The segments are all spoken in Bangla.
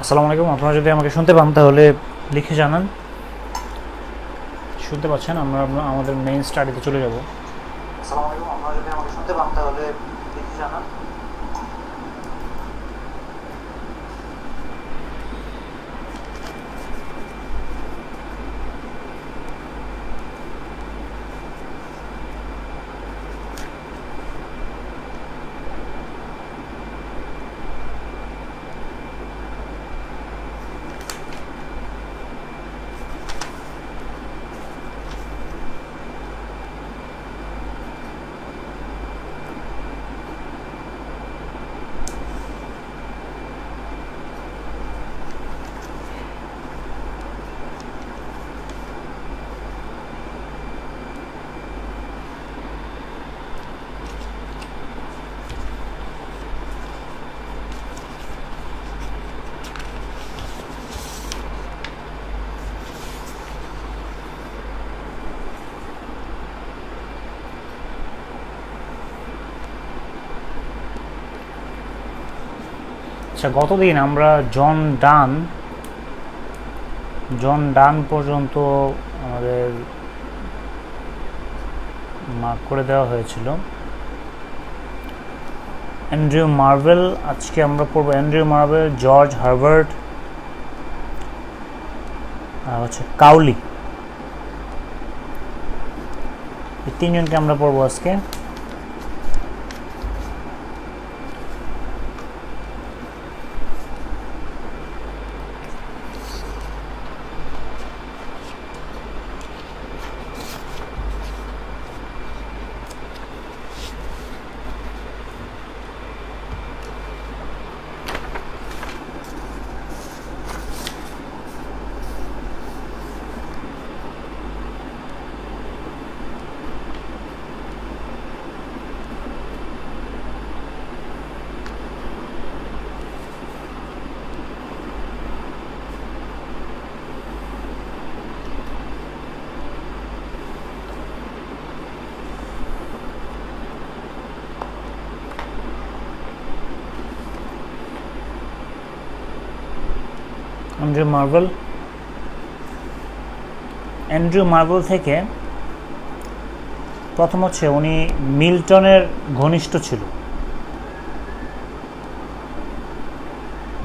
আসসালামু আলাইকুম। আপনারা যদি আমাকে শুনতে পান তাহলে লিখে জানান। শুনতে পাচ্ছেন? আমরা আমাদের মেইন স্টাডিতে চলে যাব। আসসালামু আলাইকুম। আপনারা যদি আমাকে শুনতে পান তাহলে লিখে জানান। আচ্ছা, গতদিন আমরা জন ডান পর্যন্ত আমাদের মার্ক করে দেওয়া হয়েছিল। অ্যান্ড্রিউ মার্ভেল, আজকে আমরা পড়ব অ্যান্ড্রিউ মার্ভেল, জর্জ হার্বার্ট আর হচ্ছে কাউলি। এই তিনজনকে আমরা পড়বো আজকে। অ্যান্ড্রিউ মার্ভেল থেকে প্রথম হচ্ছে উনি মিল্টনের ঘনিষ্ঠ ছিল।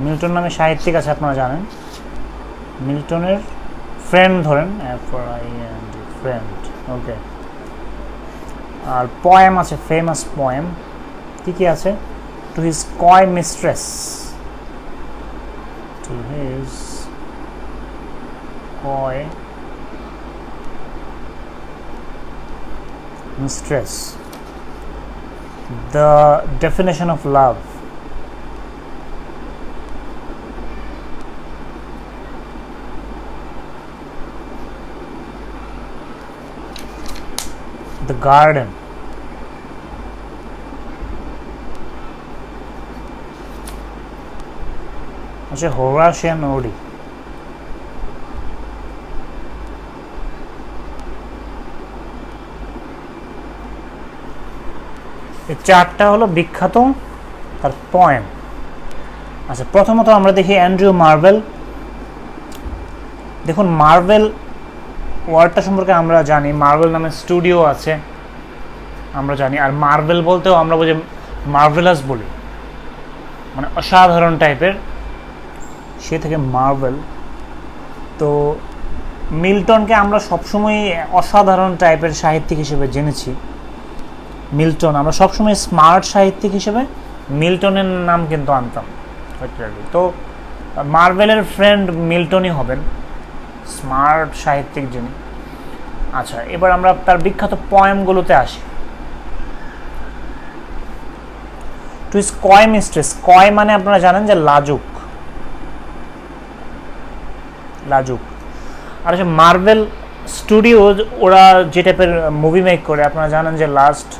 মিল্টন নামে সাহিত্যিক আছে, আপনারা জানেন। মিল্টনের ফ্রেন্ড ধরেন, ফ্রেন্ড, ওকে। আর পয়েম আছে, ফেমাস পয়েম। কি আছে? টু হিজ কয় মিস্ট্রেস, টু হিজ কয় mistress, the definition of love, the garden, আচ্ছা হোরাশিয়ান ওডি। এই চারটা হলো বিখ্যাত তার পয়েম। আচ্ছা, প্রথমত আমরা দেখি অ্যান্ড্রিউ মার্ভেল। দেখুন, মার্ভেল ওয়ার্ডটা সম্পর্কে আমরা জানি, মার্ভেল নামে স্টুডিও আছে আমরা জানি। আর মার্ভেল বলতেও আমরা বুঝি মার্ভেলাস বলি, মানে অসাধারণ টাইপের, সে থেকে মার্ভেল। তো মিল্টনকে আমরা সবসময় অসাধারণ টাইপের সাহিত্যিক হিসেবে জেনেছি। মিল্টন আমরা সবসময় স্মার্ট সাহিত্যিক হিসেবে মিল্টনের নাম কিন্তু আনতাম। তো মার্ভেলের ফ্রেন্ড মিল্টনই হবেন, স্মার্ট সাহিত্যিক যিনি। আচ্ছা, এবার আমরা তার বিখ্যাত পয়েমগুলোতে আসি। টু হিজ কয় মিস্ট্রেস, কয় মানে আপনারা জানেন যে লাজুক। আর হচ্ছে মার্ভেল স্টুডিওজ, ওরা যে টাইপের মুভি মেক করে, আপনারা জানেন যে লাস্ট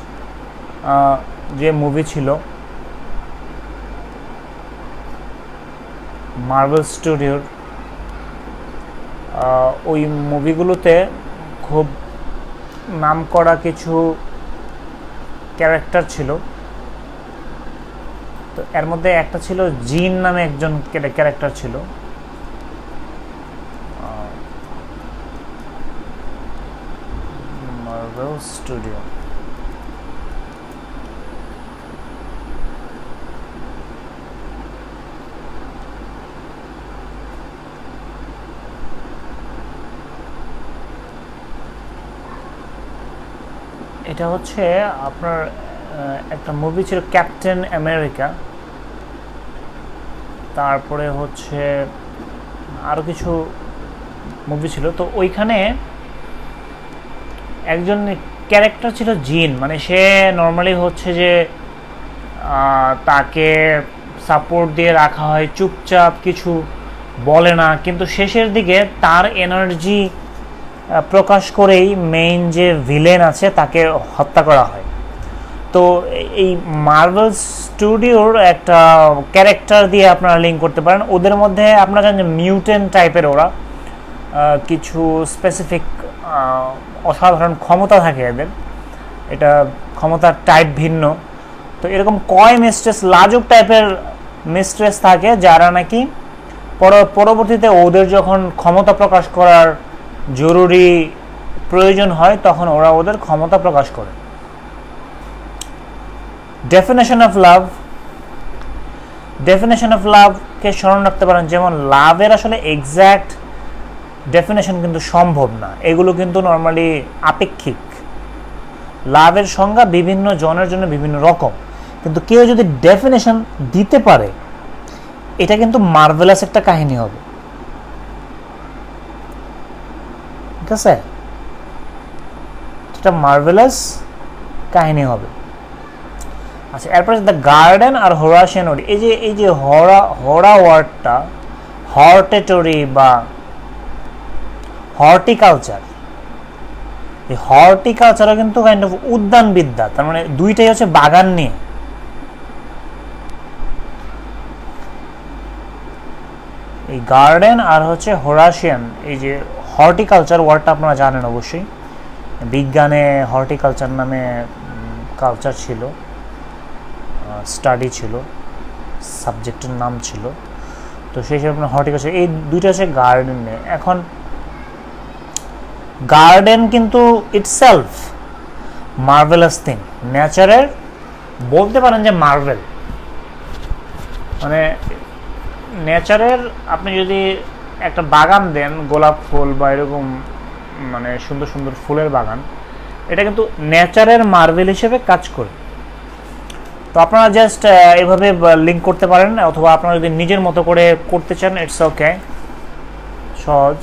যে মুভি ছিল মার্ভেল স্টুডিওর, ওই মুভিগুলোতে খুব নামকরা কিছু ক্যারেক্টার ছিল। তো এর মধ্যে একটা ছিল জিন নামে একজন ক্যারেক্টার ছিল। মার্ভেল স্টুডিও, এটা হচ্ছে আপনার একটা মুভি ছিল ক্যাপ্টেন আমেরিকা, তারপরে হচ্ছে আরও কিছু মুভি ছিল। তো ওইখানে একজন ক্যারেক্টার ছিল জিন, মানে সে নর্মালি হচ্ছে যে তাকে সাপোর্ট দিয়ে রাখা হয়, চুপচাপ কিছু বলে না, কিন্তু শেষের দিকে তার এনার্জি প্রকাশ করেই মেইন যে ভিলেন আছে তাকে হত্যা করা হয়। তো এই মার্ভেল স্টুডিওর একটা ক্যারেক্টার দিয়ে আপনারা লিঙ্ক করতে পারেন। ওদের মধ্যে আপনারা জানেন মিউটেন্ট টাইপের, ওরা কিছু স্পেসিফিক অসাধারণ ক্ষমতা থাকে এদের, এটা ক্ষমতার টাইপ ভিন্ন। তো এরকম কয় মিস্ট্রেস, লাজুক টাইপের মিস্ট্রেস থাকে যারা নাকি পরবর্তীতে ওদের যখন ক্ষমতা প্রকাশ করার জরুরি প্রয়োজন হয় তখন ওরা ওদের ক্ষমতা প্রকাশ করে। Definition of love, definition of লাভকে স্মরণ রাখতে পারেন। যেমন লাভের আসলে এক্স্যাক্ট ডেফিনেশন কিন্তু সম্ভব না, এগুলো কিন্তু নর্মালি আপেক্ষিক। লাভের সংজ্ঞা বিভিন্ন জনের জন্য বিভিন্ন রকম, কিন্তু কেউ যদি ডেফিনেশন দিতে পারে এটা কিন্তু মার্ভেলাস একটা কাহিনী হবে, ঠিক আছে? এটা মার্ভেলাস কাহিনী হবে। আচ্ছা, এরপরে দ্য গার্ডেন আর হোরাশিয়ান ওয়ার্ড। এই যে হরা ওয়ার্ডটা হর্টেটরি বা হর্টিকালচার, এই হর্টিকালচারও কিন্তু কাইন্ড অফ উদ্যানবিদ্যা, তার মানে দুইটাই হচ্ছে বাগান নিয়ে। এই গার্ডেন আর হচ্ছে হোরাশিয়ান, এই যে হর্টিকালচার ওয়ার্ডটা আপনারা জানেন অবশ্যই, বিজ্ঞানে হর্টিকালচার নামে কালচার ছিল, স্টাডি ছিল, সাবজেক্টের নাম ছিল। তো সেই হিসেবে আপনার হর্টিকালচার, এই দুইটা হচ্ছে গার্ডেন নিয়ে। এখন গার্ডেন কিন্তু ইটসেলফ মার্ভেলাস থিং, নেচারের বলতে পারেন যে মার্ভেল, মানে নেচারের আপনি যদি একটা বাগান দেন, গোলাপ ফুল বা এরকম মানে সুন্দর সুন্দর ফুলের বাগান, এটা কিন্তু নেচারের মার্ভেল হিসেবে কাজ করে। তো আপনারা জাস্ট এভাবে লিঙ্ক করতে পারেন, অথবা আপনারা যদি নিজের মতো করে করতে চান ইটস ওকে, সহজ।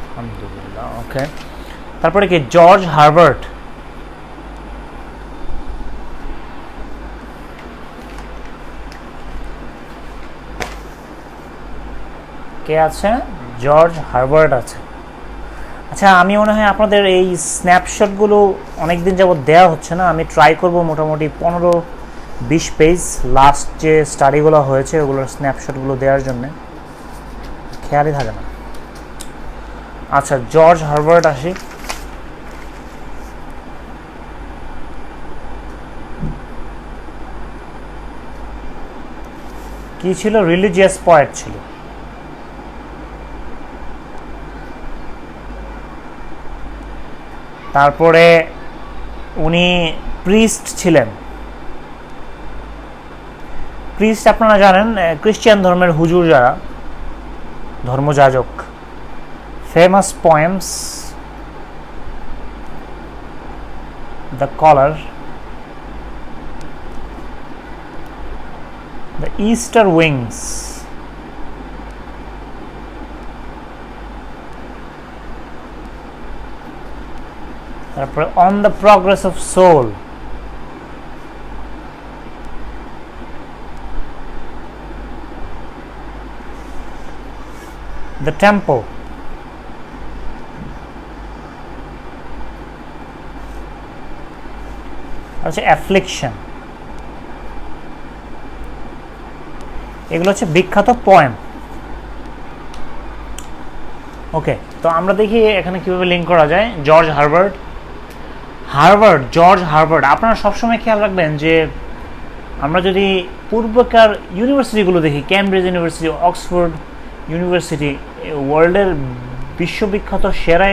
আলহামদুলিল্লাহ, ওকে। তারপরে কি জর্জ হার্বার্ট, কে আছে? জর্জ হার্বার্ট আছে। আচ্ছা, আমি মনে হয় আপনাদের এই স্ন্যাপশটগুলো অনেকদিন যাবত দেওয়া হচ্ছে না, আমি ট্রাই করব মোটামুটি 15-20 পেজ লাস্ট যে স্টাডিগুলো হয়েছে ওগুলোর স্ন্যাপশটগুলো দেওয়ার জন্য, খেয়ালই থাকে না। আচ্ছা, জর্জ হার্বার্ট আসি। কি ছিল? রিলিজিয়াস পয়েট ছিল। তারপরে উনি প্রিস্ট ছিলেন। প্রিস্ট আপনারা জানেন খ্রিস্টান ধর্মের হুজুর, যারা ধর্মযাজক। Famous poems the collar, the Easter wings, তারপরে on the progress of soul, the temple, হচ্ছে অ্যাফ্লিকশন। এগুলো হচ্ছে বিখ্যাত পোয়েম। ওকে, তো আমরা দেখি এখানে কিভাবে লিঙ্ক করা যায়। George Herbert, Harvard, George Harvard, আপনারা সবসময় খেয়াল রাখবেন যে আমরা যদি পূর্বকার ইউনিভার্সিটিগুলো দেখি, ক্যামব্রিজ ইউনিভার্সিটি, অক্সফোর্ড ইউনিভার্সিটি, ওয়ার্ল্ডের বিশ্ববিখ্যাত সেরা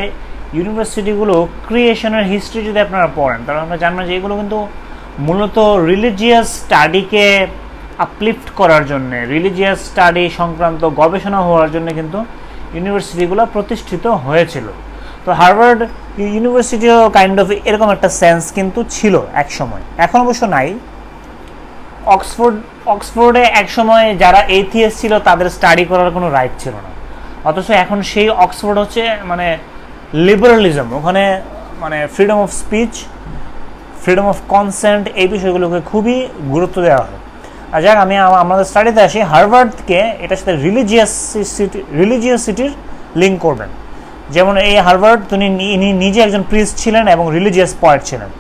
ইউনিভার্সিটিগুলো ক্রিয়েশনের হিস্ট্রি যদি আপনারা পড়েন, তাহলে আমরা জানবেন যে এগুলো কিন্তু মূলত রিলিজিয়াস স্টাডিকে আপলিফট করার জন্যে, রিলিজিয়াস স্টাডি সংক্রান্ত গবেষণা হওয়ার জন্য কিন্তু ইউনিভার্সিটিগুলো প্রতিষ্ঠিত হয়েছিল। তো হার্ভার্ড ইউনিভার্সিটিও কাইন্ড অফ এরকম একটা সেন্স কিন্তু ছিল এক সময়, এখন অবশ্য নাই। অক্সফোর্ডে এক সময় যারা এথিয়েস্ট ছিল তাদের স্টাডি করার কোনো রাইট ছিল না, অথচ এখন সেই অক্সফোর্ড হচ্ছে মানে লিবারালিজম, ওখানে মানে freedom of speech, freedom of consent, এই বিষয়গুলোকে খুবই গুরুত্ব দেওয়া হয়। আর যাক, আমি আমাদের স্টাডিতে আসি, হার্ভার্ডকে এটার সাথে রিলিজিয়াসিটির লিঙ্ক করবেন। যেমন এই হার্ভার্ড, ইনি নিজে একজন প্রিস্ট ছিলেন এবং রিলিজিয়াস পয়েট ছিলেন।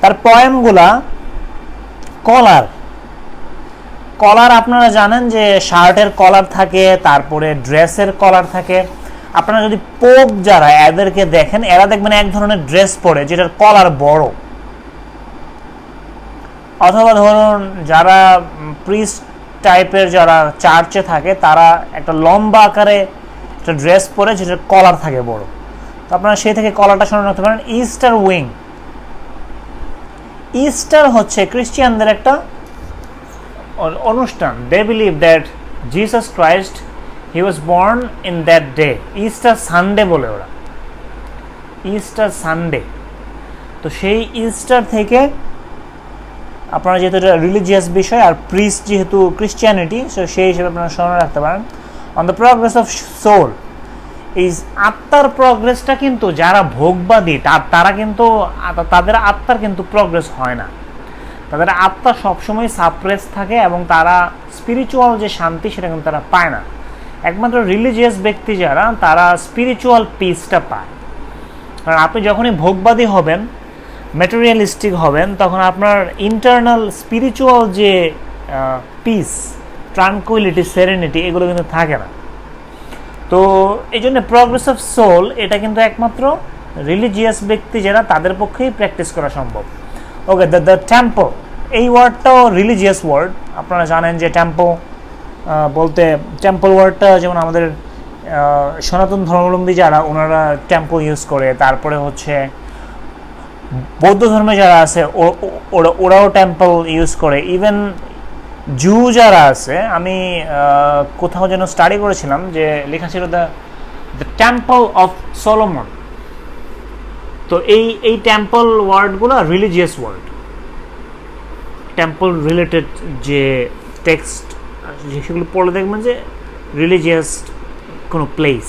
তার পোয়েমগুলা কলার আপনারা জানেন যে শার্টের কলার থাকে, তারপরে ড্রেসের কলার থাকে। আপনারা যদি পোপ যারা এদেরকে দেখেন, এরা দেখবেন এক ধরনের ড্রেস পরে যেটার কলার বড়, অথবা ধরুন যারা প্রিস্ট টাইপের যারা চার্চে থাকে তারা একটা লম্বা আকারে একটা ড্রেস পরে যেটার কলার থাকে বড়। তো আপনারা সেই থেকে কলারটা শুনে রাখতে পারেন। ইস্টার উইং, ইস্টার হচ্ছে খ্রিস্টিয়ানদের একটা অনুষ্ঠান। They believe that Jesus Christ he was born in that day. Easter Sunday বলে ওরা, ইস্টার সানডে। তো সেই ইস্টার থেকে আপনারা যেহেতু এটা রিলিজিয়াস বিষয় আর প্রিস্ট যেহেতু ক্রিশ্চিয়ানিটি, সো সেই হিসেবে আপনারা স্মরণ রাখতে পারেন। On the progress of soul, এই আত্মার প্রগ্রেসটা কিন্তু যারা ভোগবাদী তারা কিন্তু তাদের আত্মার কিন্তু প্রগ্রেস হয় না, তাদের আত্মা সবসময় সাপ্রেস থাকে এবং তারা স্পিরিচুয়াল যে শান্তি সেটা কিন্তু তারা পায় না। একমাত্র রিলিজিয়াস ব্যক্তি যারা, তারা স্পিরিচুয়াল পিসটা পায়। কারণ আপনি যখনই ভোগবাদী হবেন, ম্যাটেরিয়ালিস্টিক হবেন, তখন আপনার ইন্টারনাল স্পিরিচুয়াল যে পিস, ট্রানকুইলিটি, সেরেনিটি, এগুলো কিন্তু থাকে না। তো এই জন্য প্রগ্রেস অফ সোল এটা কিন্তু একমাত্র রিলিজিয়াস ব্যক্তি যারা, তাদের পক্ষেই প্র্যাকটিস করা সম্ভব। ওকে, দ্য টেম্পল, এই ওয়ার্ডটাও রিলিজিয়াস ওয়ার্ড। আপনারা জানেন যে টেম্পল বলতে, টেম্পল ওয়ার্ডটা যেমন আমাদের সনাতন ধর্মাবলম্বী যারা, ওনারা টেম্পল ইউজ করে। তারপরে হচ্ছে বৌদ্ধ ধর্মে যারা আছে ওরাও টেম্পল ইউজ করে। ইভেন জু যারা আছে, আমি কোথাও যেন স্টাডি করেছিলাম যে লেখা ছিল দ্য টেম্পল অফ সলোমন। তো এই টেম্পল ওয়ার্ডগুলো রিলিজিয়াস ওয়ার্ড, টেম্পল রিলেটেড যে টেক্সট সেগুলো পড়লে দেখবেন যে রিলিজিয়াস কোনো প্লেস।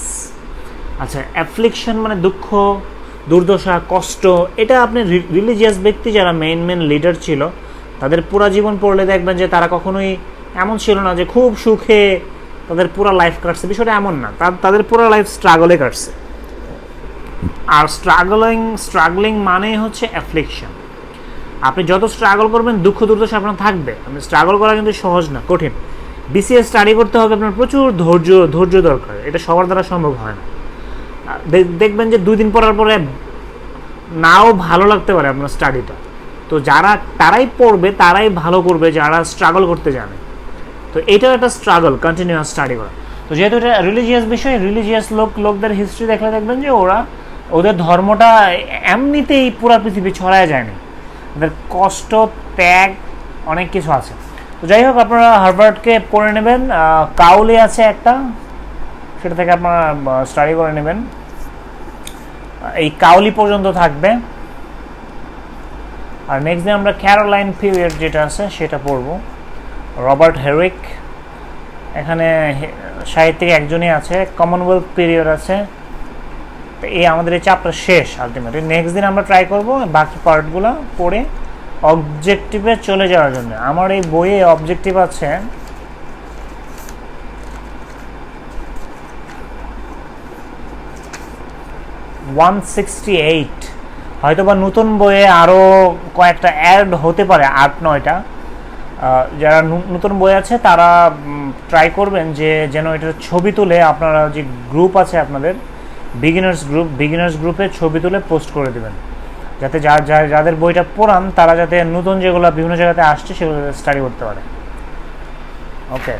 আচ্ছা, অ্যাফ্লিকশন মানে দুঃখ, দুর্দশা, কষ্ট, এটা আপনি রিলিজিয়াস ব্যক্তি যারা মেন লিডার ছিল তাদের পুরা জীবন পড়লে দেখবেন যে তারা কখনোই এমন ছিল না যে খুব সুখে তাদের পুরা লাইফ কাটছে। বিষয়টা এমন না, তাদের পুরা লাইফ স্ট্রাগলে কাটছে। আর স্ট্রাগলিং মানেই হচ্ছে অ্যাফ্লিকশন। আপনি যত স্ট্রাগল করবেন, দুঃখ দুর্দশা আপনার থাকবে। আপনি স্ট্রাগল করা কিন্তু সহজ না, কঠিন। বিসিএস স্টাডি করতে হবে, আপনার প্রচুর ধৈর্য দরকার, এটা সবার দ্বারা সম্ভব হয় না। দেখবেন যে 2 দিন পড়ার পরে নাও ভালো লাগতে পারে আপনার স্টাডিটা। তো তারাই পড়বে, তারাই ভালো করবে যারা স্ট্রাগল করতে জানে। তো এটাও একটা স্ট্রাগল, কন্টিনিউয়াস স্টাডি করা। তো যেহেতু এটা রিলিজিয়াস বিষয়, রিলিজিয়াস লোকদের হিস্ট্রি দেখলে দেখবেন যে ওদের ধর্মটা এমনিতেই পুরা পৃথিবী ছড়ায় যায়নি, ওদের কষ্ট, ত্যাগ, অনেক কিছু আছে। তো যাই হোক, আপনারা হার্ভার্ডকে পড়ে নেবেন। কাউলি আছে একটা, সেটা থেকে আপনারা স্টাডি করে নেবেন। এই কাউলি পর্যন্ত থাকবে। আর নেক্সট দিন আমরা ক্যারোলাইন পিরিয়ড যেটা আছে সেটা পড়ব। রবার্ট হেরিক, এখানে সাহিত্যিক একজনই আছে। কমনওয়েলথ পিরিয়ড আছে। তো আমাদের এই চ্যাপ্টার শেষ আলটিমেটলি। নেক্সট দিন আমরা ট্রাই করব বাকি পার্টগুলো পড়ে অবজেক্টিভে চলে যাওয়ার জন্য। আমার এই বইয়ে অবজেক্টিভ আছে 168। হয়তোবা নতুন বইয়ে আরও কয়েকটা অ্যাড হতে পারে, 8-9টা। যারা নতুন বই আছে তারা ট্রাই করবেন যে যেন এটার ছবি তুলে, আপনারা যে গ্রুপ আছে আপনাদের বিগিনার্স গ্রুপে ছবি তুলে পোস্ট করে দেবেন, যাতে যাদের বইটা পড়ান তারা যাতে নতুন যেগুলো বিভিন্ন জায়গাতে আসছে সেগুলো স্টাডি করতে পারে। ওকে,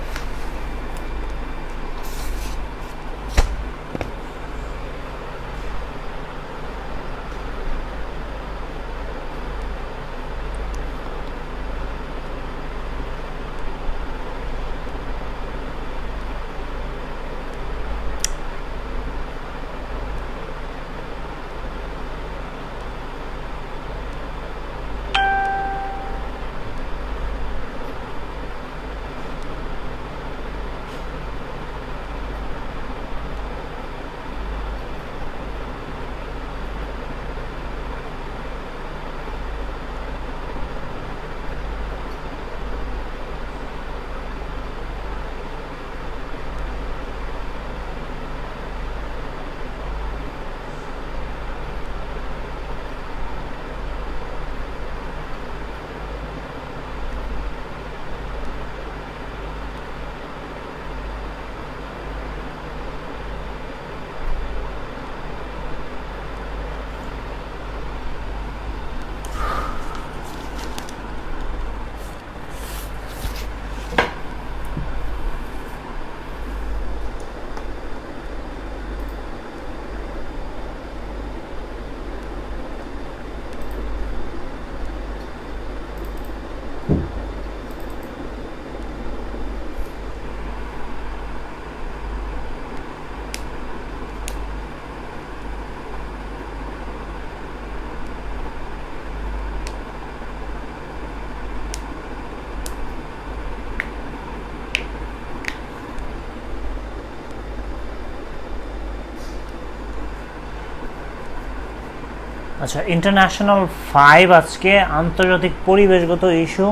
আচ্ছা, ইন্টারন্যাশনাল 5 আজকে আন্তর্জাতিক পরিবেশগত ইস্যু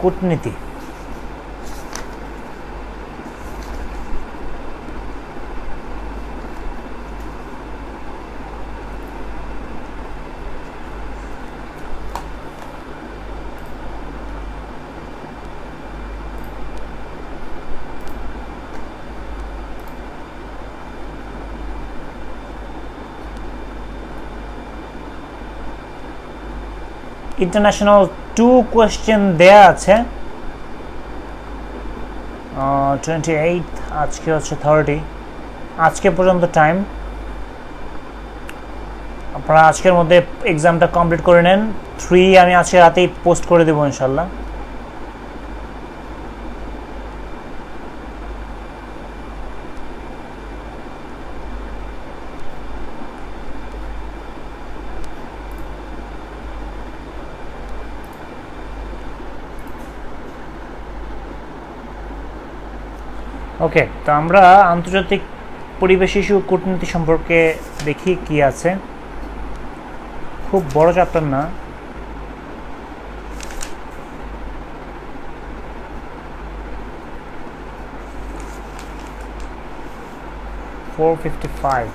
কূটনীতি। ইন্টারন্যাশনাল 2 কোয়েশ্চেন দেয়া আছে, 28 আজকে হচ্ছে 30, আজকে পর্যন্ত টাইম। আপনারা আজকের মধ্যে এক্সামটা কমপ্লিট করে নেন। 3 আমি আজকে রাতেই পোস্ট করে দেবো ইনশাল্লাহ। ওকে, তো আমরা আন্তর্জাতিক পরিবেশ ইস্যু কূটনীতি সম্পর্কে দেখি কি আছে। খুব বড় চ্যাপ্টার না, $455।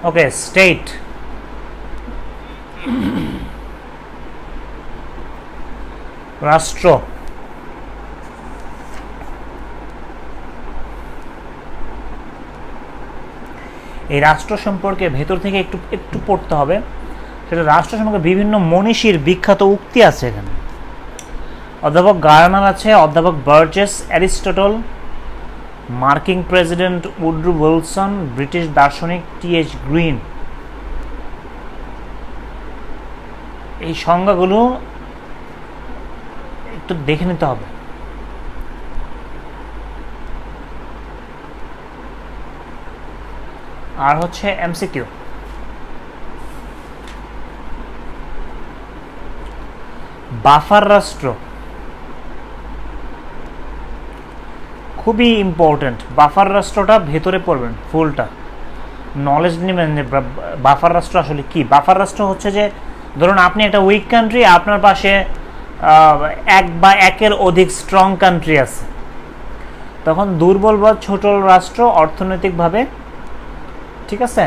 ওকে, স্টেট। রাষ্ট্র। এই রাষ্ট্র সম্পর্কে ভেতর থেকে একটু একটু পড়তে হবে। সেটা রাষ্ট্র সম্পর্কে বিভিন্ন মনীষীর বিখ্যাত উক্তি আছে এখানে। অধ্যাপক গার্নার আছে, অধ্যাপক বার্জেস, অ্যারিস্টটল, মার্কিন প্রেসিডেন্ট উড্রো উইলসন, ব্রিটিশ দার্শনিক টি.এইচ. গ্রিন। এই সংজ্ঞাগুলো একটু দেখে নিতে হবে। আর হচ্ছে এমসিকিউ। বাফার রাষ্ট্র, খুবই ইম্পর্ট্যান্ট। বাফার রাষ্ট্রটা ভেতরে পড়বেন ফুলটা, নলেজ নেবেন যে বাফার রাষ্ট্র আসলে কি। বাফার রাষ্ট্র হচ্ছে যে ধরুন আপনি একটা উইক কান্ট্রি, আপনার পাশে এক বা একের অধিক স্ট্রং কান্ট্রি আছে, তখন দুর্বল বা ছোট রাষ্ট্র অর্থনৈতিকভাবে, ঠিক আছে,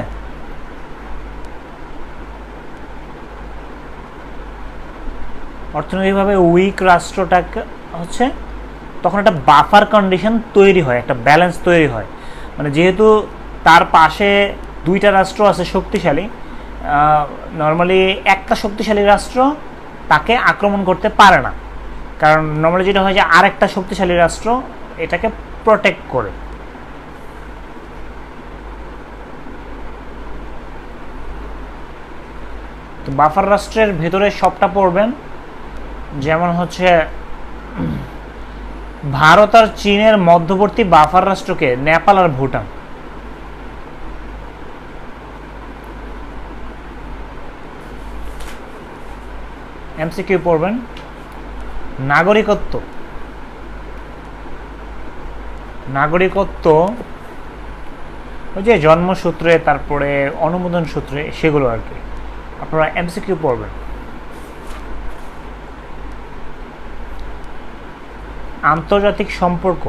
অর্থনৈতিকভাবে উইক রাষ্ট্রটাকে হচ্ছে তখন একটা বাফার কন্ডিশন তৈরি হয়, একটা ব্যালেন্স তৈরি হয়। মানে যেহেতু তার পাশে দুইটা রাষ্ট্র আছে শক্তিশালী, নর্মালি একটা শক্তিশালী রাষ্ট্র তাকে আক্রমণ করতে পারে না, কারণ নর্মালি যেটা হয় যে আরেকটা শক্তিশালী রাষ্ট্র এটাকে প্রোটেক্ট করে। তো বাফার রাষ্ট্রের ভেতরে সবটা পড়বেন, যেমন হচ্ছে ভারত আর চীনের মধ্যবর্তী বাফার রাষ্ট্রকে নেপাল আর ভুটান। এমসিকিউ পড়বেন। নাগরিকত্ব, নাগরিকত্ব ওই যে জন্মসূত্রে, তারপরে অনুমোদন সূত্রে, সেগুলো আর কি আপনারা এমসিকিউ পড়বেন। আন্তর্জাতিক সম্পর্ক,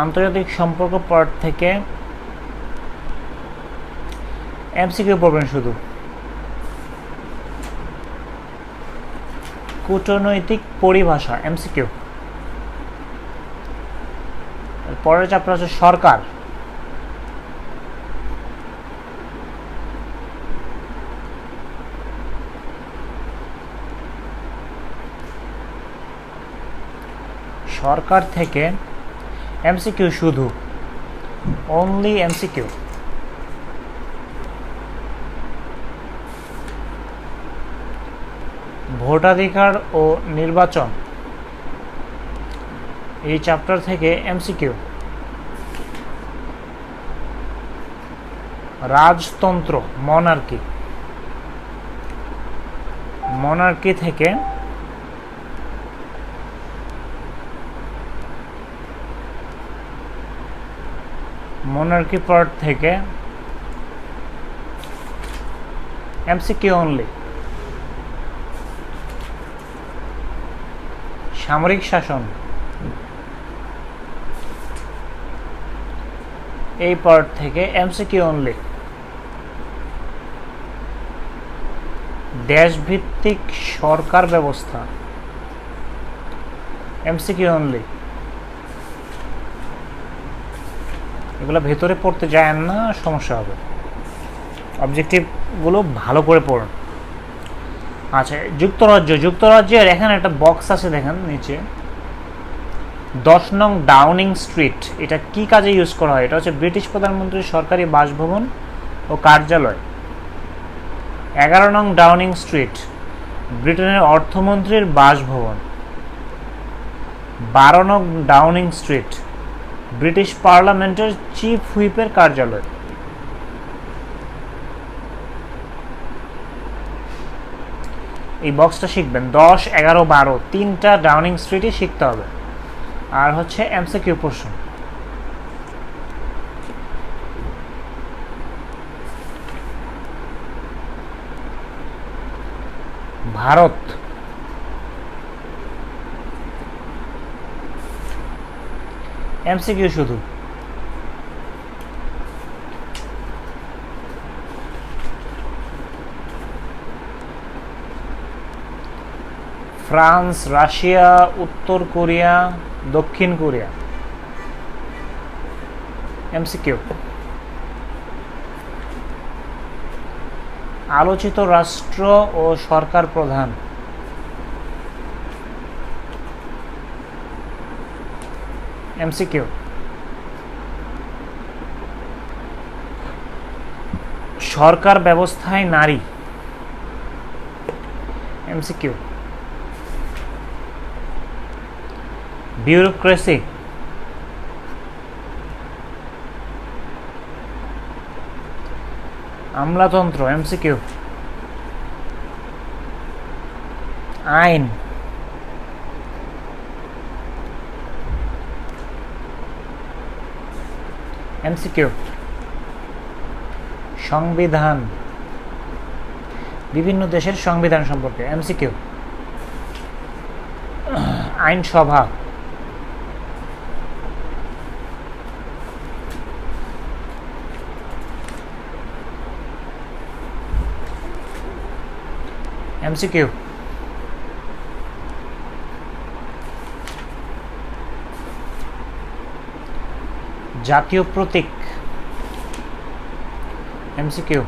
আন্তর্জাতিক সম্পর্ক পার্ট থেকে এমসিকিউ পড়বেন শুধু। কূটনৈতিক পরিভাষা এমসিকিউ। পরের চ্যাপ্টার হচ্ছে সরকার। সরকার থেকে এমসিকিউ শুধু, অনলি এমসিকিউ। ভোটাধিকার ও নির্বাচন, এই চ্যাপ্টার থেকে এমসিকিউ। রাজতন্ত্র, মনার্কি, মনার্কি থেকে মনার্কি পার্ট থেকে এমসিকিউ অনলি। সামরিক শাসন, এই পার্ট থেকে এমসিকিউ অনলি। দেশভিত্তিক সরকার ব্যবস্থা, এমসিকিউ অনলি। এগুলো ভেতরে পড়তে যায় না, সমস্যা হবে। অবজেক্টিভগুলো ভালো করে পড়ুন। আচ্ছা, যুক্তরাজ্য, যুক্তরাজ্যের এখানে একটা বক্স আছে দেখেন নিচে, 10 নং ডাউনিং স্ট্রিট, এটা কি কাজে ইউজ করা হয়? এটা হচ্ছে ব্রিটিশ প্রধানমন্ত্রীর সরকারি বাসভবন ও কার্যালয়। 11 নং ডাউনিং স্ট্রিট, ব্রিটেনের অর্থমন্ত্রীর বাসভবন। 12 নং ডাউনিং স্ট্রিট, ব্রিটিশ পার্লামেন্টের চিফ হুইপের কার্যালয়। এই বক্সটা শিখবেন। 10, 11, 12 তিনটা ডাউনিং স্ট্রিটই শিখতে হবে। আর হচ্ছে এমসিকিউ প্রশ্ন। ভারত, এমসিকিউ শুধু। ফ্রান্স, রাশিয়া, উত্তর কোরিয়া, দক্ষিণ কোরিয়া, এমসিকিউ। আলোচিত রাষ্ট্র ও সরকার প্রধান, এমসিকিউ। সরকার ব্যবস্থায় নারী, এমসিকিউ। বিউরোক্রেসি, আমলাতন্ত্র, এমসিকিউ। আইন, এমসিকিউ। সংবিধান, বিভিন্ন দেশের সংবিধান সম্পর্কে এমসিকিউ। আইনসভা, এমসিকিউ। জাতীয় প্রতীক, এমসিকিউ।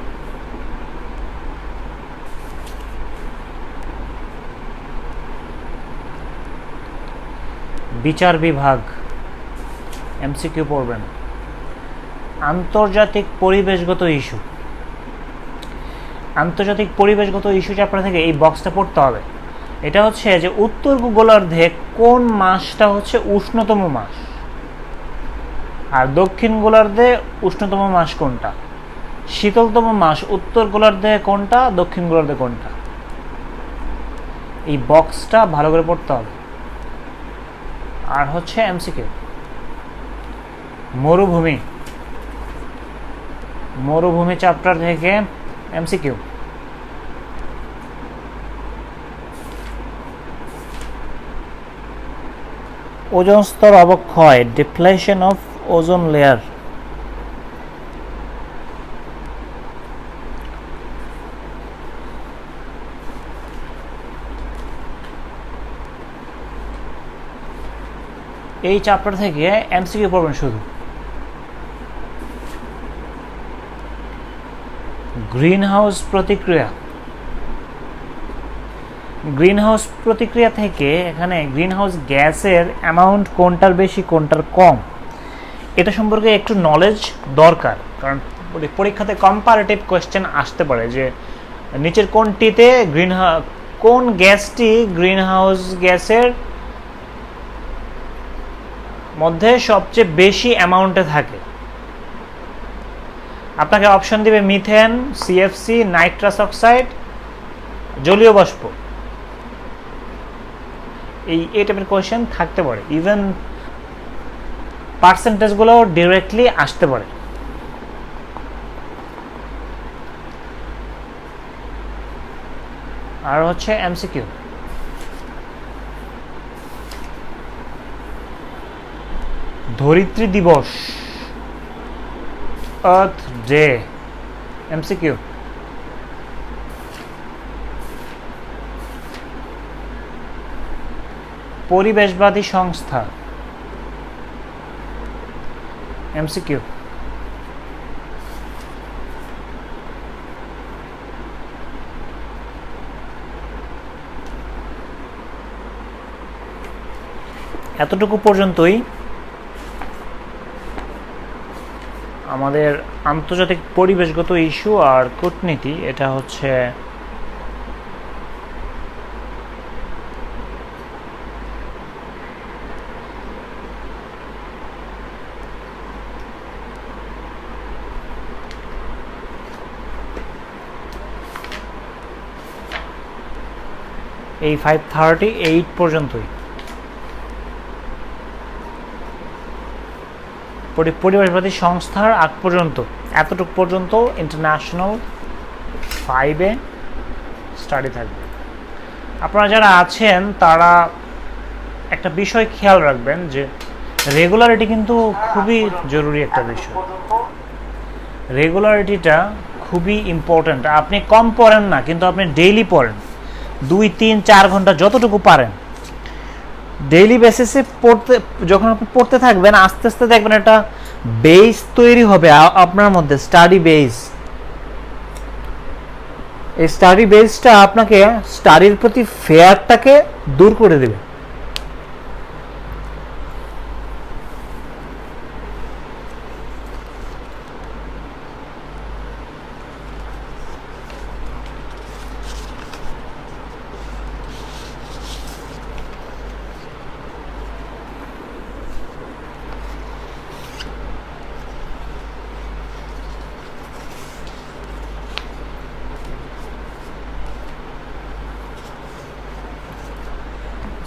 বিচার বিভাগ, এমসিকিউ পড়বেন। আন্তর্জাতিক পরিবেশগত ইস্যু, আন্তর্জাতিক পরিবেশগত ইস্যু চ্যাপ্টার থেকে এই বক্সটা পড়তে হবে। এটা হচ্ছে যে উত্তর গোলার্ধে কোন মাসটা হচ্ছে উষ্ণতম মাস, আর দক্ষিণ গোলার্ধে উষ্ণতম মাস কোনটা, শীতলতম মাস উত্তর গোলার্ধে কোনটা, দক্ষিণ গোলার্ধে কোনটা। এই বক্সটা ভালো করে পড়তে হবে। আর হচ্ছে এমসিকিউ। মরুভূমি, মরুভূমি চ্যাপ্টার থেকে এমসিকিউ। ওজোন স্তর অবক্ষয়, ডিপ্লেশন অফ ওজোন লেয়ার। এই চ্যাপ্টার থেকে এমসিকিউ পড়বেন শুধু। গ্রিন হাউস প্রতিক্রিয়া, গ্রিন হাউস প্রতিক্রিয়া থেকে এখানে গ্রিন হাউস গ্যাসের অ্যামাউন্ট কোনটার বেশি কোনটার কম, এটা সম্পর্কে একটু নলেজ দরকার। কারণ পরীক্ষাতে কম্পারেটিভ কোয়েশ্চেন আসতে পারে যে নিচের কোনটিতে কোন গ্যাসটি গ্রিন হাউস গ্যাসের মধ্যে সবচেয়ে বেশি অ্যামাউন্টে থাকে। আপনাকে অপশন দিবে মিথেন, সিএফসি, নাইট্রাস অক্সাইড, জলীয় বাষ্প। এই টাইপের কোয়েশ্চেন থাকতে পারে। ইভেন পার্সেন্টেজগুলো ডিরেক্টলি আসতে পারে। আর হচ্ছে এমসিকিউ। ধরিত্রী দিবস, আর্থ ডে, এমসিকিউ। পরিবেশবাদী সংস্থা, এমসিকিউ। এতটুকু পর্যন্তই আমাদের আন্তর্জাতিক পরিবেশগত ইস্যু আর কূটনীতি। এটা হচ্ছে এই 538 পর্যন্তই। পরিবেশবাদী সংস্থার আগ পর্যন্ত এতটুকু পর্যন্ত ইন্টারন্যাশনাল 5-এ স্টাডি থাকবে। আপনারা যারা আছেন তারা একটা বিষয় খেয়াল রাখবেন যে রেগুলারিটি কিন্তু খুবই জরুরি একটা বিষয়। রেগুলারিটিটা খুবই ইম্পর্ট্যান্ট। আপনি কম পড়েন না, কিন্তু আপনি ডেইলি পড়েন, 2-3-4 ঘন্টা যতটুকু পারেন ডেইলি বেসিসে পড়তে। যখন আপনি পড়তে থাকবেন আস্তে আস্তে দেখবেন একটা বেস তৈরি হবে আপনার মধ্যে, স্টাডি বেস। এই স্টাডি বেসটা আপনাকে স্টাডির প্রতি ফেয়ারটাকে দূর করে দেবে।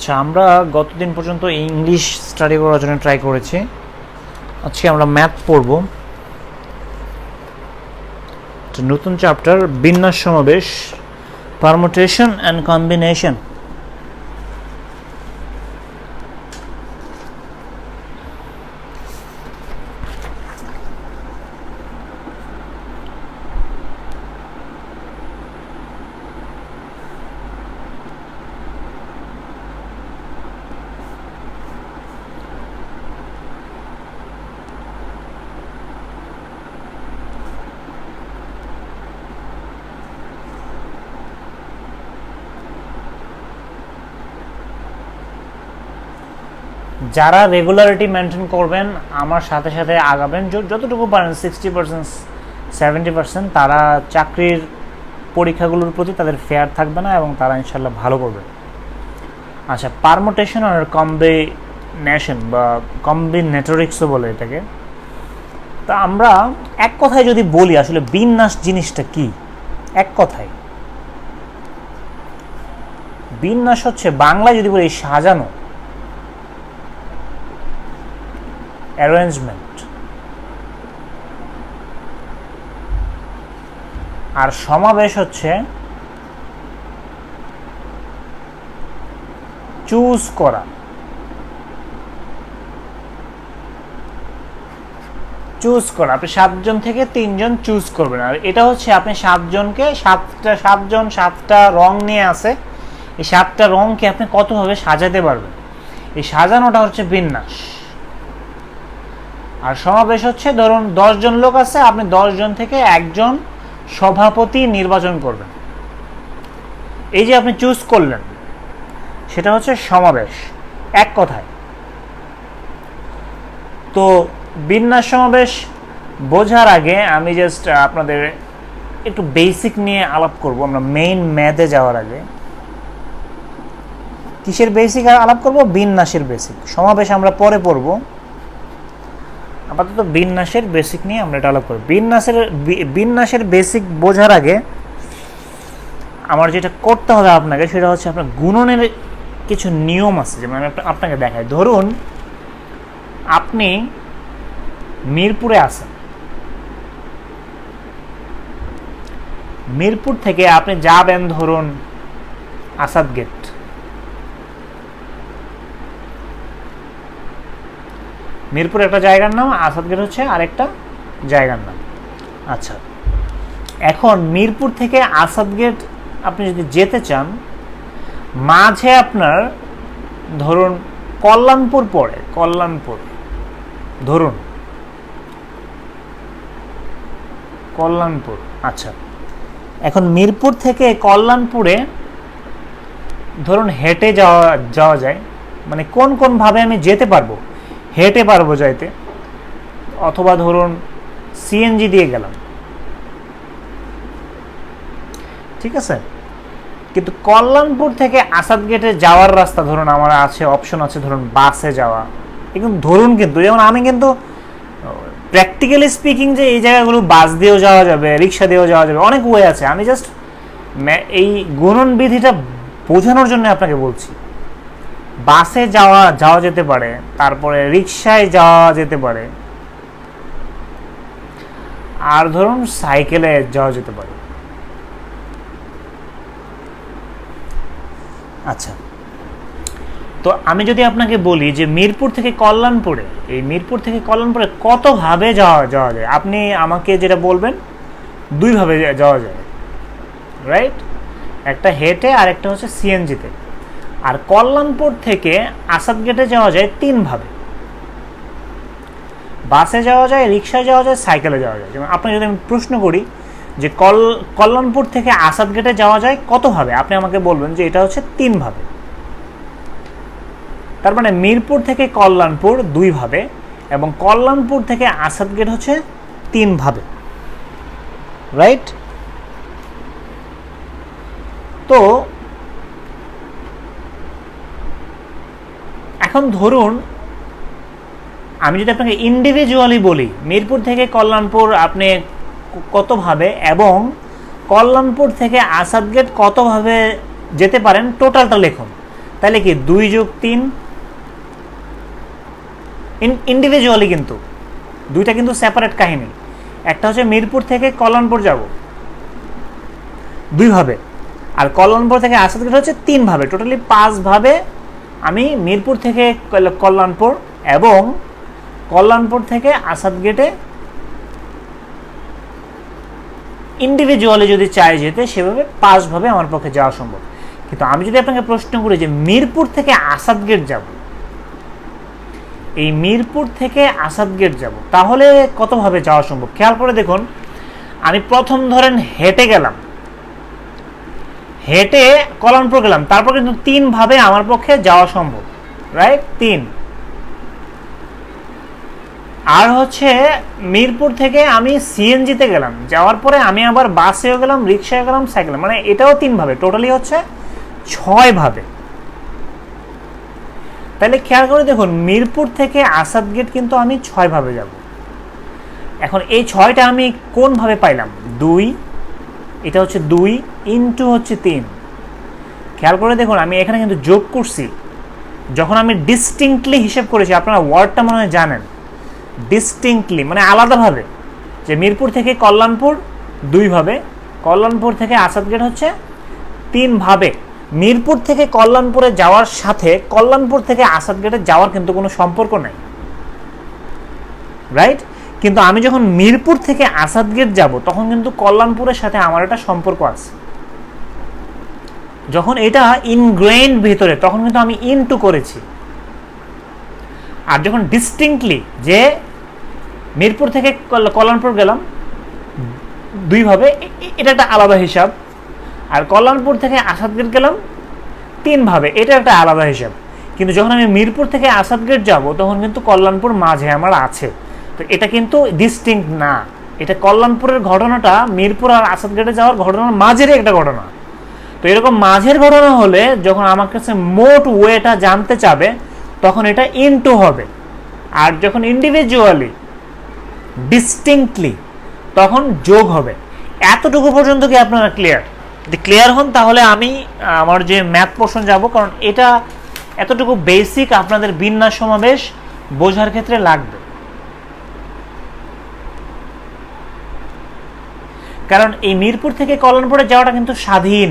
আচ্ছা, আমরা গতদিন পর্যন্ত ইংলিশ স্টাডি করার জন্য ট্রাই করেছি। আজকে আমরা ম্যাথ পড়ব। নতুন চ্যাপ্টার বিন্যাস সমাবেশ, পারমুটেশন অ্যান্ড কম্বিনেশন। যারা রেগুলারিটি মেনটেন করবেন, আমার সাথে সাথে আগাবেন, যতটুকু পারেন 60%, 70%, তারা চাকরির পরীক্ষাগুলোর প্রতি তাদের ফেয়ার থাকবে না এবং তারা ইনশাল্লাহ ভালো করবে। আচ্ছা, পারমুটেশন আর কম্বিনেশন বা কম্বিনেটরিক্সও বলে এটাকে। তা আমরা এক কথায় যদি বলি আসলে বিন্যাস জিনিসটা কি, এক কথায় বিন্যাস হচ্ছে বাংলায় যদি বলি সাজানো, অ্যারেঞ্জমেন্ট। আর সমাবেশ হচ্ছে চুজ করা। আপনি 7 জন থেকে 3 জন চুজ করবেন। আর এটা হচ্ছে আপনি 7 জনকে 7টা রং নিয়ে আসে, এই 7টা রংকে আপনি কতভাবে সাজাতে পারবেন, এই সাজানোটা হচ্ছে বিন্যাস। আর সমাবেশ হচ্ছে ধরুন 10 জন লোক আছে, আপনি 10 জন থেকে একজন সভাপতি নির্বাচন করবেন। এই যে আপনি চুজ করলেন, সেটা হচ্ছে সমাবেশ এক কথায়। তো বিন্যাস সমাবেশ বোঝার আগে আমি জাস্ট আপনাদের একটু বেসিক নিয়ে আলাপ করব। আমরা মেইন ম্যাথে যাওয়ার আগে কিসের বেসিক আলাপ করব? বিন্যাসের বেসিক। সমাবেশ আমরা পরে পড়ব, আপাতত বিন্যাসের বেসিক নিয়ে আমরা এটা আলাপ করব। বিন্যাসের বেসিক বোঝার আগে আমার যেটা করতে হবে আপনাকে, সেটা হচ্ছে আপনার গুণনের কিছু নিয়ম আছে, যেমন আমি আপনাকে দেখাই। ধরুন আপনি মিরপুরে আছেন, মিরপুর থেকে আপনি যাবেন ধরুন আসাদ গেট। মিরপুর একটা জায়গার নাম, আসাদ গেট হচ্ছে আরেকটা জায়গার নাম। আচ্ছা, এখন মিরপুর থেকে আসাদ গেট আপনি যদি যেতে চান, মাঝে আপনার ধরুন কল্যাণপুর পড়ে, ধরুন কল্যাণপুর। আচ্ছা, এখন মিরপুর থেকে কল্যাণপুরে ধরুন হেঁটে যাওয়া যায়, মানে কোন ভাবে আমি যেতে পারবো? হেঁটে পারবো যাইতে, অথবা ধরুন সিএনজি দিয়ে গেলাম, ঠিক আছে। কিন্তু কল্যাণপুর থেকে আসাদ গেটে যাওয়ার রাস্তা ধরুন আমার আছে, অপশন আছে ধরুন বাসে যাওয়া। কিন্তু ধরুন, কিন্তু যেমন আমি কিন্তু প্র্যাকটিক্যালি স্পিকিং যে এই জায়গাগুলো বাস দিয়েও যাওয়া যাবে, রিক্সা দিয়েও যাওয়া যাবে, অনেক ওয়ে আছে। আমি জাস্ট এই গুণন বিধিটা বোঝানোর জন্য আপনাকে বলছি। বাসে যাওয়া যেতে পারে, তারপরে রিক্সায় যাওয়া যেতে পারে, আর ধরুন সাইকেলে যাওয়া যেতে পারে। আচ্ছা, তো আমি যদি আপনাকে বলি যে মিরপুর থেকে কল্যাণপুরে, এই মিরপুর থেকে কল্যাণপুরে কতভাবে যাওয়া যায়, আপনি আমাকে যেটা বলবেন 2 ভাবে যাওয়া যায়, রাইট? একটা হেঁটে আর একটা হচ্ছে সিএনজিতে। আর কল্যাণপুর থেকে আসাদ গেটে যাওয়া যায় 3 ভাবে, বাসে যাওয়া যায়, রিক্সায় যাওয়া যায়, সাইকেলে যাওয়া যায়। যেমন আপনি যদি আমি প্রশ্ন করি যে কল্যাণপুর থেকে আসাদ গেটে যাওয়া যায় কতভাবে, আপনি আমাকে বলবেন যে এটা হচ্ছে 3 ভাবে। তার মানে মিরপুর থেকে কল্যাণপুর 2 ভাবে এবং কল্যাণপুর থেকে আসাদ গেট হচ্ছে 3 ভাবে, রাইট? তো এখন ধরুন আমি যদি আপনাকে ইন্ডিভিজুয়ালি বলি মিরপুর থেকে কল্যাণপুর আপনি কতভাবে এবং কল্যাণপুর থেকে আসাদ গেট কতভাবে যেতে পারেন, টোটালটা লিখুন। তাহলে কি 2 + 3 ইন্ডিভিজুয়ালি, কিন্তু দুইটা কিন্তু সেপারেট কাহিনী। একটা হচ্ছে মিরপুর থেকে কল্যাণপুর যাব, 2 ভাবে, আর কল্যাণপুর থেকে আসাদগেট হচ্ছে 3 ভাবে, টোটালি 5 ভাবে আমি মিরপুর থেকে কল্যাণপুর এবং কল্যাণপুর থেকে আসাদগেটে ইন্ডিভিজুয়ালি যদি চাই যেতে সেভাবে 5 ভাবে আমার পক্ষে যাওয়া সম্ভব। কিন্তু আমি যদি আপনাকে প্রশ্ন করি যে মিরপুর থেকে আসাদগেট যাব, এই মিরপুর থেকে আসাদগেট যাব, তাহলে কতভাবে যাওয়া সম্ভব? খেয়াল করে দেখুন, আমি প্রথম ধরেন হেঁটে গেলাম, হেঁটে কল্যাণপুর গেলাম, তারপর কিন্তু 3 ভাবে আমার পক্ষে যাওয়া সম্ভব, রাইট? 3। আর হচ্ছে মিরপুর থেকে আমি সিএনজিতে গেলাম, যাওয়ার পরে আমি আবার বাসেও গেলাম, রিক্সায় গেলাম, সাইকেলে, মানে এটাও 3 ভাবে, টোটালি হচ্ছে 6 ভাবে। তাহলে খেয়াল করে দেখুন, মিরপুর থেকে আসাদগেট কিন্তু আমি 6 ভাবে যাব। এখন এই 6টা আমি কোন ভাবে পাইলাম? 2, এটা হচ্ছে 2 ইন্টু হচ্ছে 3। খেয়াল করে দেখুন, আমি এখানে কিন্তু যোগ করছি। যখন আমি ডিস্টিংক্টলি হিসেব করেছি, আপনারা ওয়ার্ডটা মনে হয় জানেন, ডিস্টিংক্টলি মানে আলাদাভাবে, যে মিরপুর থেকে কল্যাণপুর 2 ভাবে, কল্যাণপুর থেকে আসাদগেট হচ্ছে 3 ভাবে। মিরপুর থেকে কল্যাণপুরে যাওয়ার সাথে কল্যাণপুর থেকে আসাদগেটে যাওয়ার কিন্তু কোনো সম্পর্ক নাই, রাইট? কিন্তু আমি যখন মিরপুর থেকে আসাদগেট যাব, তখন কিন্তু কল্যাণপুরের সাথে আমার একটা সম্পর্ক আছে। যখন এটা ইনগ্রেইন্ড ভিতরে, তখন কিন্তু আমি ইনটু করেছি। আর যখন ডিস্টিংক্টলি যে মিরপুর থেকে কল্যাণপুর গেলাম 2 ভাবে, এটা একটা আলাদা হিসাব। আর কল্যাণপুর থেকে আসাদগেট গেলাম 3 ভাবে, এটা একটা আলাদা হিসাব। কিন্তু যখন আমি মিরপুর থেকে আসাদগেট যাব, তখন কিন্তু কল্যাণপুর মাঝে আমার আছে। তো এটা কিন্তু ডিস্টিংক্ট না, এটা কল্যাণপুরের ঘটনাটা মিরপুর আর আসাদগেটে যাওয়ার ঘটনার মাঝের একটা ঘটনা। তো এরকম মাঝের ঘটনা হলে যখন আমার কাছে মোট ওয়েটা জানতে চাবে, তখন এটা ইনটু হবে। আর যখন ইন্ডিভিজুয়ালি ডিস্টিংক্টলি, তখন যোগ হবে। এতটুকু পর্যন্ত কি আপনারা ক্লিয়ার? যদি ক্লিয়ার হন, তাহলে আমি আমার যে ম্যাথ পোর্শন যাব, কারণ এটা এতটুকু বেসিক আপনাদের বিন্যাস সমাবেশ বোঝার ক্ষেত্রে লাগবে। কারণ এই মিরপুর থেকে কল্যাণপুরে যাওয়াটা কিন্তু স্বাধীন,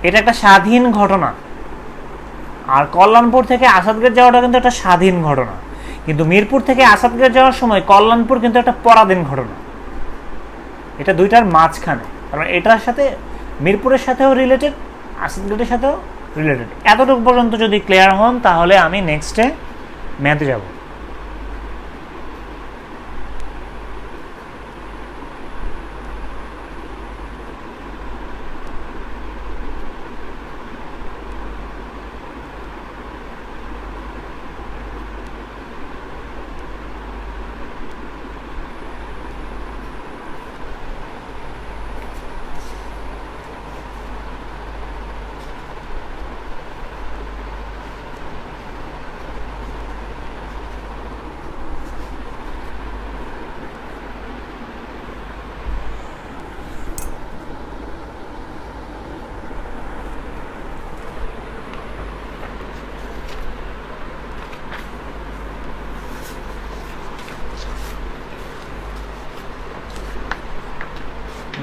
এটা একটা স্বাধীন ঘটনা। আর কল্যাণপুর থেকে আসাদগেট যাওয়াটা কিন্তু একটা স্বাধীন ঘটনা। কিন্তু মিরপুর থেকে আসাদগেট যাওয়ার সময় কল্যাণপুর কিন্তু একটা পরাধীন ঘটনা। এটা দুইটার মাঝখানে, কারণ এটার সাথে মিরপুরের সাথেও রিলেটেড, আসাদগেটের সাথেও রিলেটেড। এতটুকু পর্যন্ত যদি ক্লিয়ার হন, তাহলে আমি নেক্সটে ম্যাথে যাব।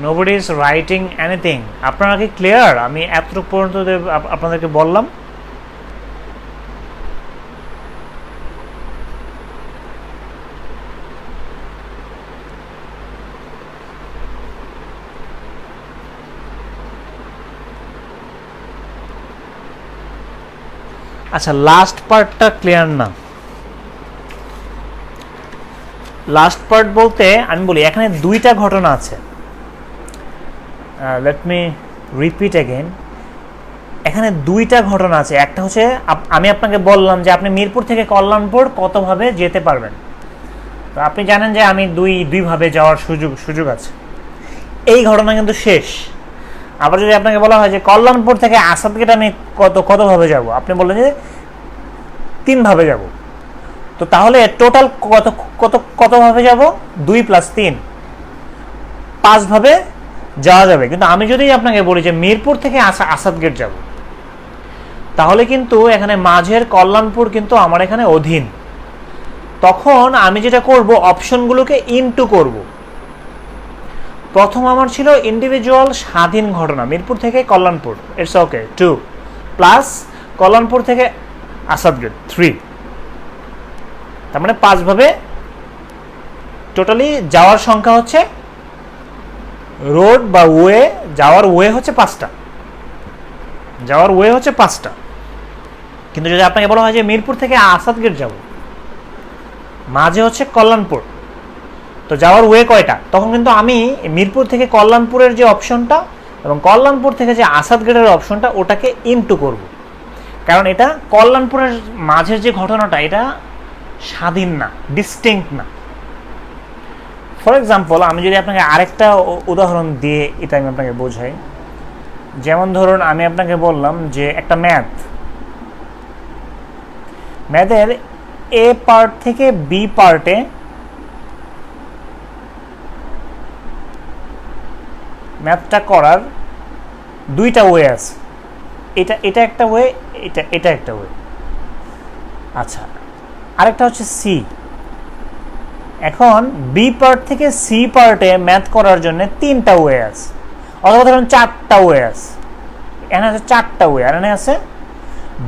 Nobody is writing anything. আপনারা কি ক্লিয়ার? আমি এতটুকু পর্যন্ত আপনাদেরকে বললাম। আচ্ছা, লাস্ট পার্টটা ক্লিয়ার না। লাস্ট পার্ট বলতে আমি বলি, এখানে 2টা ঘটনা আছে। Let me repeat again. এখানে 2টা ঘটনা আছে। একটা হচ্ছে আমি আপনাকে বললাম যে আপনি মিরপুর থেকে কল্যাণপুর কতভাবে যেতে পারবেন। তো আপনি জানেন যে আমি দুইভাবে যাওয়ার সুযোগ আছে। এই ঘটনা কিন্তু শেষ। আবার যদি আপনাকে বলা হয় যে কল্যাণপুর থেকে আসাদগেট আমি কতভাবে যাব, আপনি বললেন যে 3 ভাবে যাব। তো তাহলে টোটাল কতভাবে যাব? 2 + 3, 5 ভাবে যাওয়া যাবে। কিন্তু আমি যদি আপনাকে বলি যে মিরপুর থেকে আসাদগেট যাব, তাহলে কিন্তু এখানে মাঝের কল্যাণপুর কিন্তু আমার এখানে অধীন। তখন আমি যেটা করব, অপশনগুলোকে ইনটু করব। প্রথম আমার ছিল ইন্ডিভিজুয়াল স্বাধীন ঘটনা, মিরপুর থেকে Kalyanpur, it's okay 2 plus Kalyanpur থেকে আসাদগেট 3, তার মানে 5 ভাবে টোটালি যাওয়ার সংখ্যা হচ্ছে, রোড বা ওয়ে, যাওয়ার ওয়ে হচ্ছে 5টা, যাওয়ার ওয়ে হচ্ছে 5টা। কিন্তু যদি আপনাকে বলা হয় যে মিরপুর থেকে আসাদগেট যাব, মাঝে হচ্ছে কল্যাণপুর, তো যাওয়ার ওয়ে কয়টা, তখন কিন্তু আমি মিরপুর থেকে কল্যাণপুরের যে অপশনটা এবং কল্যাণপুর থেকে যে আসাদগেটের অপশনটা ওটাকে ইনটু করব, কারণ এটা কল্যাণপুরের মাঝের যে ঘটনাটা এটা স্বাধীন না, ডিস্টিংক্ট না। ফর এক্সাম্পল আমি যদি আপনাকে আরেকটা উদাহরণ দিয়ে এটা আমি আপনাকে বোঝাই, যেমন ধরুন আমি আপনাকে বললাম যে একটা ম্যাথের এ পার্ট থেকে বি পার্টে ম্যাথটা করার 2টা ওয়ে আছে, এটা একটা ওয়ে, এটা একটা ওয়ে। আচ্ছা, আরেকটা হচ্ছে সি। এখন বি পার্ট থেকে সি পার্টে ম্যাথ করার জন্য 3টা ওয়ে আছে, অথবা ধরুন 4টা ওয়ে আছে। এখানে আছে 4টা ওয়ে, আর এখানে আছে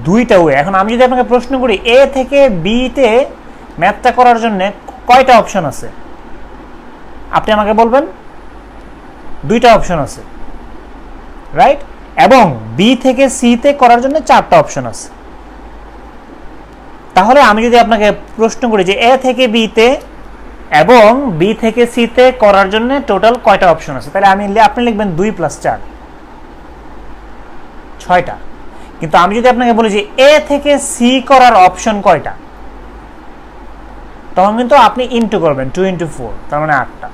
2টা ওয়ে। এখন আমি যদি আপনাকে প্রশ্ন করি এ থেকে বিতে ম্যাথটা করার জন্য কয়টা অপশন আছে, আপনি আমাকে বলবেন 2টা অপশন আছে, রাইট? এবং বি থেকে সিতে করার জন্য 4টা অপশন আছে। তাহলে আমি যদি আপনাকে প্রশ্ন করি যে এ থেকে বিতে এবং বি থেকে সিতে করার জন্য টোটাল কয়টা অপশন আছে, তাহলে আপনি লিখবেন 2 + 4, 6টা। কিন্তু আমি যদি আপনাকে বলি যে এ থেকে সি করার অপশন কয়টা, তখন কিন্তু আপনি ইনটু করবেন 2 × 4, তার মানে 8টা।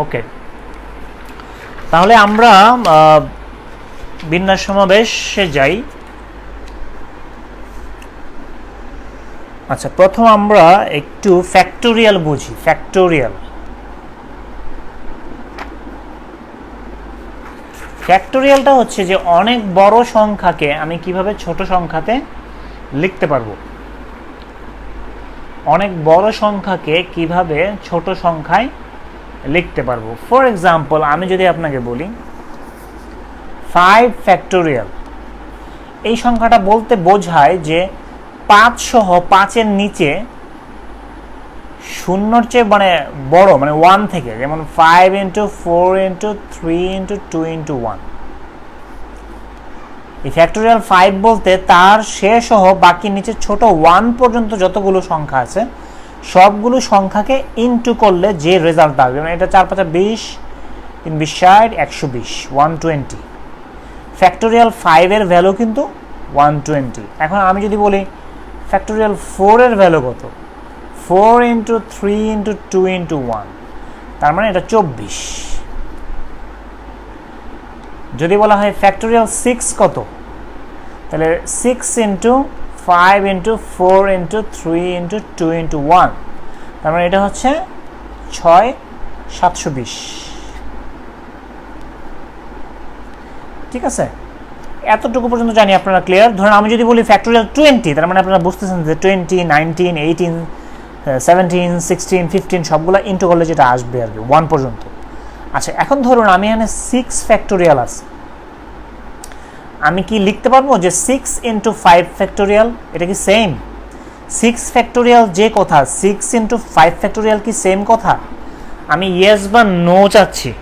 ওকে, তাহলে আমরা বিন্যাস সমাবেশে যাই। আচ্ছা, প্রথম আমরা একটু ফ্যাক্টোরিয়াল বুঝি। ফ্যাক্টোরিয়ালটা হচ্ছে যে অনেক বড় সংখ্যাকে আমি কিভাবে ছোট সংখ্যাতে লিখতে পারবো, অনেক বড় সংখ্যাকে কিভাবে ছোট সংখ্যায় লিখতে পারবো। ফর এক্সাম্পল আমি যদি আপনাকে বলি 5 ফ্যাক্টোরিয়াল, এই সংখ্যাটা বলতে বোঝায় যে 5 সহ 5-এর নিচে শূন্যর চেয়ে মানে বড়, মানে 1 থেকে, যেমন 5 × 4 × 3 × 2 × 1। এই ফ্যাক্টোরিয়াল 5 বলতে তার শেষ সহ বাকি নিচে ছোট 1 পর্যন্ত যতগুলো সংখ্যা আছে সবগুলো সংখ্যাকে ইনটু করলে যে রেজাল্ট আসবে, মানে এটা 4 × 5 = 20, 3 × 20 = 60, 120, 120। ফ্যাক্টোরিয়াল 5 এর ভ্যালু কিন্তু 120। এখন আমি যদি বলি ফ্যাক্টোরিয়াল 4 এর ভ্যালু কত, 4 × 3 × 2 × 1, তার মানে এটা 24। যদি বলা হয় ফ্যাক্টোরিয়াল 6 কত, তাহলে 6 × 5 × 4 × 3 × 2 × 1, তার মানে এটা হচ্ছে 6, 720। ঠিক আছে, এতটুকু পর্যন্ত জানি আপনারা ক্লিয়ার। ধরুন আমি যদি বলি ফ্যাক্টোরিয়াল 20, তার মানে আপনারা বুঝতেছেন যে 20, 19, 18, 17, 16, 15 সবগুলো ইনটু করলে যেটা আসবে আর কি 1 পর্যন্ত। আচ্ছা, এখন ধরুন আমি এখানে 6 ফ্যাক্টোরিয়াল আছে, আমি কি লিখতে পারবো যে 6 × 5 ফ্যাক্টোরিয়াল, এটা কি সেম? 6 ফ্যাক্টোরিয়াল যে কথা, 6 × 5 ফ্যাক্টোরিয়াল কি সেম কথা? আমি ইয়েস বা নো চাচ্ছি।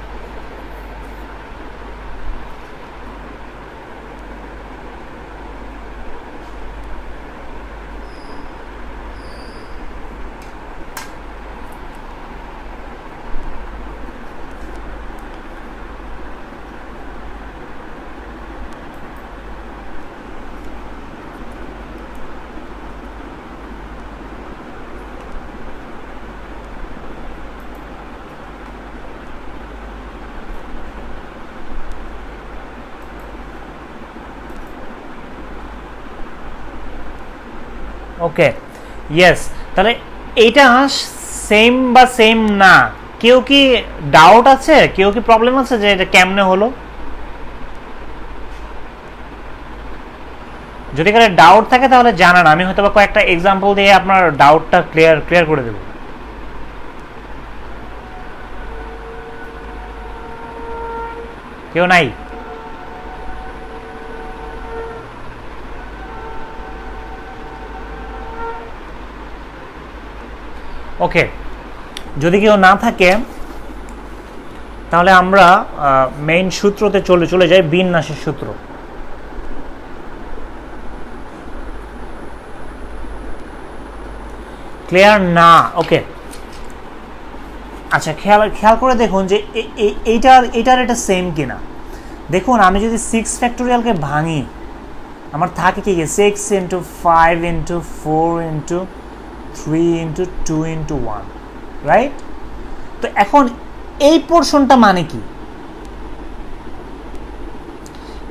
ওকে, ইয়েস। তাহলে এইটা সেম বা সেম না, কেউ কি ডাউট আছে, কেউ কি প্রবলেম আছে যে এটা কেমনে হলো? যদি কারো ডাউট থাকে তাহলে জানান, আমি হয়তো বা কয়েকটা এক্সাম্পল দিয়ে আপনার ডাউটটা ক্লিয়ার করে দেব। কেউ নাই? ওকে, যদি কেউ না থাকে তাহলে আমরা মেইন সূত্রতে চলে যাই, বিন্যাসের সূত্র। ক্লিয়ার না? ওকে, আচ্ছা খেয়াল করে দেখুন যে এইটার এটা সেম কিনা। দেখুন আমি যদি 6 ফ্যাক্টোরিয়ালকে ভাঙি, আমার থাকে কি 6 into 5 into 4 into 3 into 2 into 1, right? তো এখন এই পোর্শনটা মানে কি?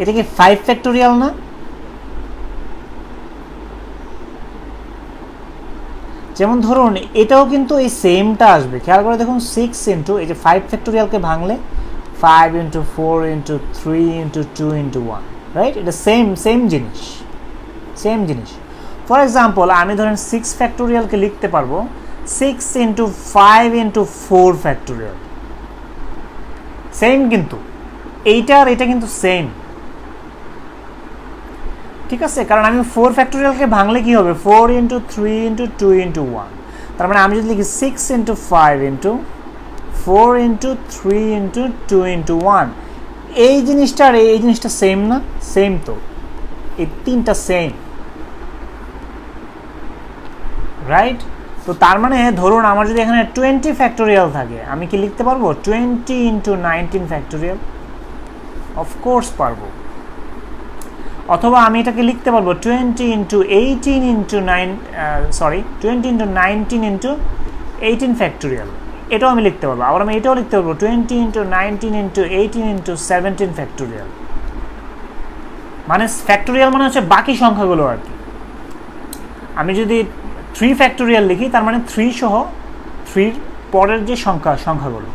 এটা কি 5 ফ্যাক্টোরিয়াল না? যেমন ধরুন এটাও কিন্তু এই সেমটা আসবে, খেয়াল করে দেখুন 6 ইন্টু এই যে 5 ফ্যাক্টোরিয়ালকে ভাঙলে 5 into 4 into 3 into 2 into 1, right? এটা সেম জিনিস। ফর এক্সাম্পল আমি ধরেন 6 ফ্যাক্টোরিয়ালকে লিখতে পারবো 6 ইন্টু 5 ইন্টু 4 ফ্যাক্টোরিয়াল। সেম, কিন্তু এইটা আর এটা কিন্তু সেম, ঠিক আছে? কারণ আমি 4 ফ্যাক্টোরিয়ালকে ভাঙলে কি হবে 4 ইন্টু 3 ইন্টু 2 ইন্টু 1, তার মানে আমি যদি লিখি 6 into 5 into 4 into 3 into 2 into 1, এই জিনিসটা আর এই জিনিসটা সেম না? সেম, তো এই তিনটা সেম, রাইট? তো তার মানে ধরুন আমার যদি এখানে 20 ফ্যাক্টোরিয়াল থাকে, আমি কি লিখতে পারবো 20 ইন্টু 19 ফ্যাক্টোরিয়াল? অফকোর্স পারবো। অথবা আমি এটাকে লিখতে পারবো 20 into 18 into 20 into 19 into 18 factorial, এটাও আমি লিখতে পারবো। আবার আমি এটাও লিখতে পারবো 20 ইন্টু 19 ইন্টু 18 ইন্টু 17 ফ্যাক্টোরিয়াল। মানে ফ্যাক্টোরিয়াল মানে হচ্ছে বাকি সংখ্যাগুলো আর কি। আমি যদি 3 ফ্যাক্টোরিয়াল লিখি তার মানে 3 সহ 3 পরের যে সংখ্যাগুলো।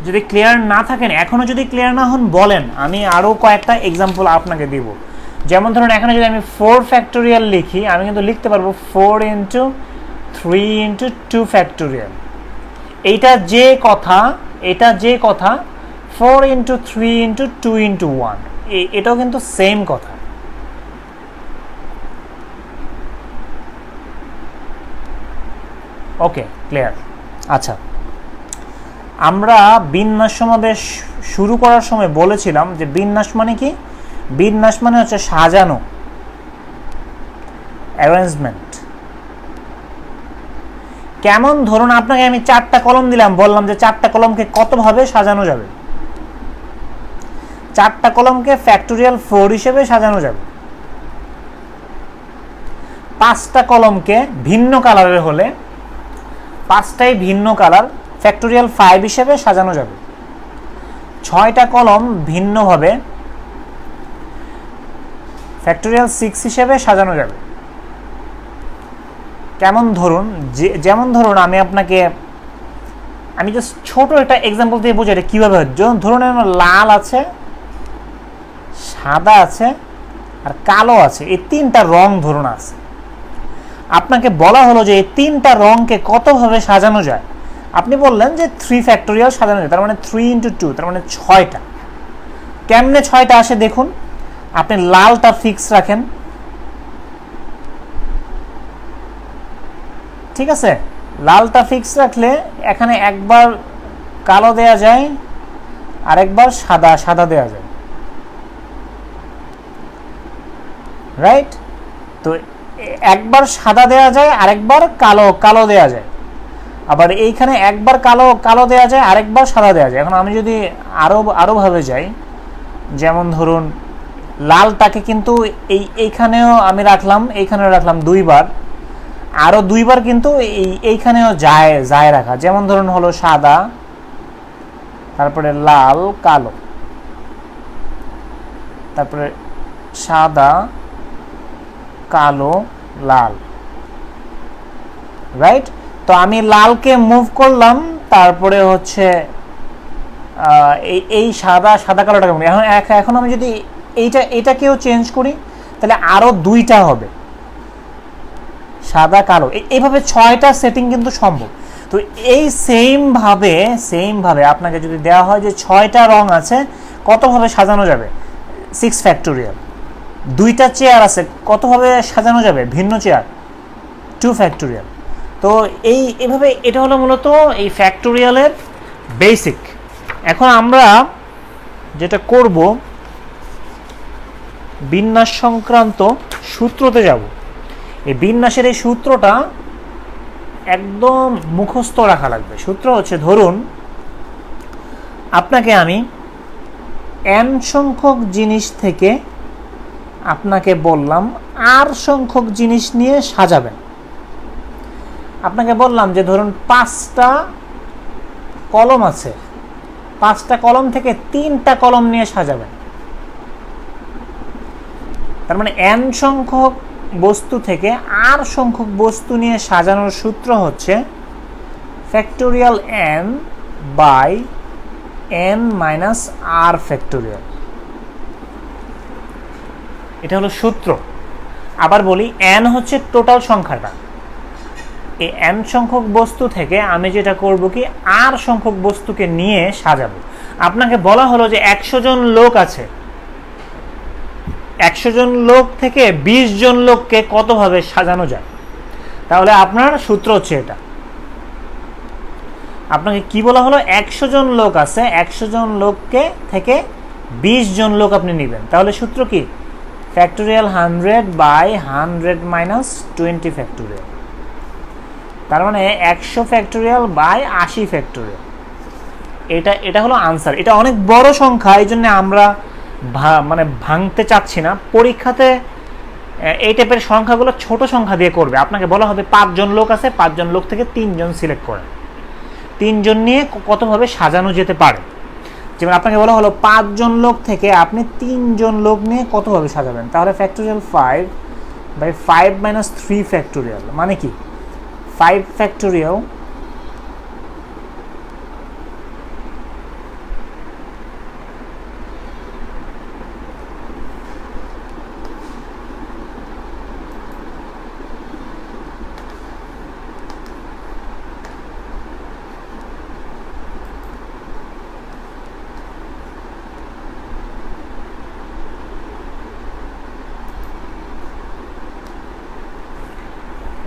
যদি ক্লিয়ার না থাকেন, এখনো যদি ক্লিয়ার না হন বলেন, আমি আরও কয়েকটা এক্সাম্পল আপনাকে দিব। যেমন ধরুন এখানে যদি আমি 4 ফ্যাক্টোরিয়াল লিখি, আমি কিন্তু লিখতে পারবো 4 ইন্টু 3 ইন্টু 2 ফ্যাক্টোরিয়াল। এটা যে কথা 4 ইন্টু 3 ইন্টু 2 ইন্টু 1, এটাও কিন্তু সেম কথা। ওকে, ক্লিয়ার? আচ্ছা, আমরা বিন্যাস সমাবেশ শুরু করার সময় বলেছিলাম যে বিন্যাস মানে কি? বিন্যাস মানে হচ্ছে সাজানো, অ্যারেঞ্জমেন্ট। কেমন? ধরুন আপনাকে আমি 4টা কলম দিলাম, বললাম যে 4টা কলমকে কতভাবে সাজানো যাবে। 4টা কলমকে ফ্যাক্টোরিয়াল 4 হিসেবে সাজানো যাবে। 5টা কলমকে ভিন্ন কালারের হলে 5টাই ভিন্ন কালার, ফ্যাক্টোরিয়াল 5 হিসেবে সাজানো যাবে। 6টা কলম ভিন্নভাবে ফ্যাক্টোরিয়াল 6 হিসেবে সাজানো যাবে। কেমন? ধরুন যেমন ধরুন আমি জাস্ট ছোট একটা এক্সাম্পল দিয়ে বোঝাই এটা কীভাবে হয়। ধরুন আমার লাল আছে, সাদা আছে আর কালো আছে, এই 3টা রং ধরুন আছে। আপনাকে বলা হলো যে এই 3টা রংকে কতভাবে সাজানো যায়। আপনি বললেন যে 3 ফ্যাক্টোরিয়াল সাজানো যায়, তার মানে 3 ইন্টু 2, তার মানে 6টা। কেমনে 6টা আসে দেখুন, আপনি লালটা ফিক্স রাখেন, ঠিক আছে? লালটা ফিক্স রাখলে এখানে একবার কালো দেয়া যায় আর একবার সাদা দেয়া যায়, রাইট? তো একবার সাদা দেয়া যায় আর একবার কালো দেয়া যায়। আবার এইখানে একবার কালো দেয়া যায় আরেকবার সাদা দেয়া যায়। এখন আমি যদি আরো ভাবে যাই, যেমন ধরুন লালটাকে কিন্তু এইখানেও আমি রাখলাম, এইখানেও রাখলাম 2বার, আরো 2বার কিন্তু এইখানেও যায় রাখা। যেমন ধরুন হলো সাদা, তারপরে লাল কালো, তারপরে সাদা কালো লাল, রাইট? তো আমি লালকে মুভ করলাম, তারপরে হচ্ছে এই সাদা কালোটাকে বলি। এখন আমি যদি এইটাকেও চেঞ্জ করি তাহলে আরও দুইটা হবে সাদা কালো, এইভাবে 6টা সেটিং কিন্তু সম্ভব। তো এই সেমভাবে আপনাকে যদি দেওয়া হয় যে 6টা রং আছে কতভাবে সাজানো যাবে, 6 ফ্যাক্টোরিয়াল। 2টা চেয়ার আছে কতভাবে সাজানো যাবে, ভিন্ন চেয়ার, 2 ফ্যাক্টোরিয়াল। তো এইভাবে এটা হলো মূলত এই ফ্যাক্টোরিয়ালের বেসিক। এখন আমরা যেটা করব বিন্যাস সংক্রান্ত সূত্রতে যাব। এই বিন্যাসের এই সূত্রটা একদম মুখস্থ রাখা লাগবে। সূত্র হচ্ছে, ধরুন আপনাকে আমি n সংখ্যক জিনিস থেকে আপনাকে বললাম r সংখ্যক জিনিস নিয়ে সাজাবেন। আপনাকে বললাম যে ধরুন 5টা কলম আছে, 5টা কলম থেকে 3টা কলম নিয়ে সাজাবেন। তার মানে n সংখ্যক বস্তু থেকে r সংখ্যক বস্তু নিয়ে সাজানোর সূত্র হচ্ছে factorial n by n minus r factorial. এটা হলো সূত্র। আবার বলি, n হচ্ছে টোটাল সংখ্যাটা। এই n সংখ্যক বস্তু থেকে আমি যেটা করব কি, r সংখ্যক বস্তুকে নিয়ে সাজাবো। আপনাকে বলা হলো যে 100 জন লোক আছে, 100 জন লোক থেকে 20 জন লোককে কতভাবে সাজানো যায়। তাহলে আপনার সূত্র হচ্ছে এটা। আপনাকে কি বলা হলো, 100 জন লোক আছে, 100 জন লোককে থেকে 20 জন লোক আপনি নেবেন। তাহলে সূত্র কি, ফ্যাক্টোরিয়াল 100 বাই 100 মাইনাস 20 ফ্যাক্টোরিয়াল। তার মানে 100 ফ্যাক্টোরিয়াল বাই 80 ফ্যাক্টোরিয়াল। এটা হলো আনসার। এটা অনেক বড় সংখ্যা, এই জন্য আমরা মানে ভাঙতে চাচ্ছি না। পরীক্ষাতে এই টাইপের সংখ্যাগুলো ছোট সংখ্যা দিয়ে করবে। আপনাকে বলা হবে 5 জন লোক আছে, 5 জন লোক থেকে 3 জন সিলেক্ট করেন, 3 জন নিয়ে কতভাবে সাজানো যেতে পারে। যেমন আপনাকে বলা হলো 5 জন লোক থেকে আপনি 3 জন লোক নিয়ে কতভাবে সাজাবেন। তাহলে ফ্যাক্টোরিয়াল 5 বাই 5 মাইনাস 3 ফ্যাক্টোরিয়াল মানে কি, 5 ফ্যাক্টোরিয়াল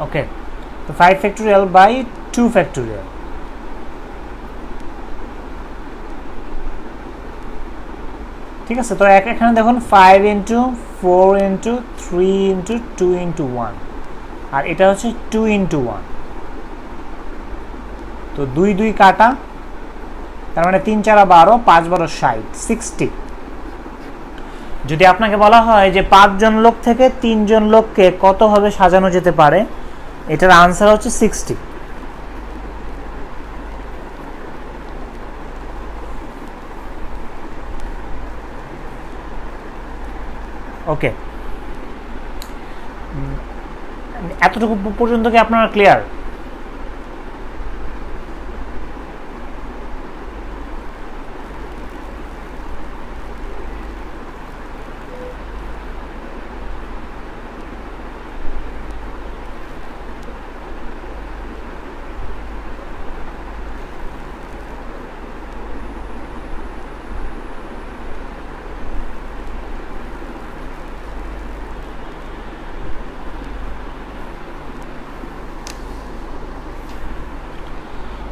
ওকে। তো 5 ফ্যাক্টোরিয়াল বাই 2 ফ্যাক্টোরিয়াল। ঠিক আছে। তো এখানে দেখুন 5 ইন্টু 4 ইন্টু 3 ইন্টু 2 ইন্টু 1, আর এটা হচ্ছে 2 ইন্টু 1। তো 2 2 কাটা, তার মানে 3 4 12, 5 12 60, 60। যদি আপনাকে বলা হয় যে 5 জন লোক থেকে 3 জন লোককে কতভাবে সাজানো যেতে পারে, এটার আনসার হচ্ছে 60। ওকে, এতটুকু পর্যন্ত কি আপনারা ক্লিয়ার?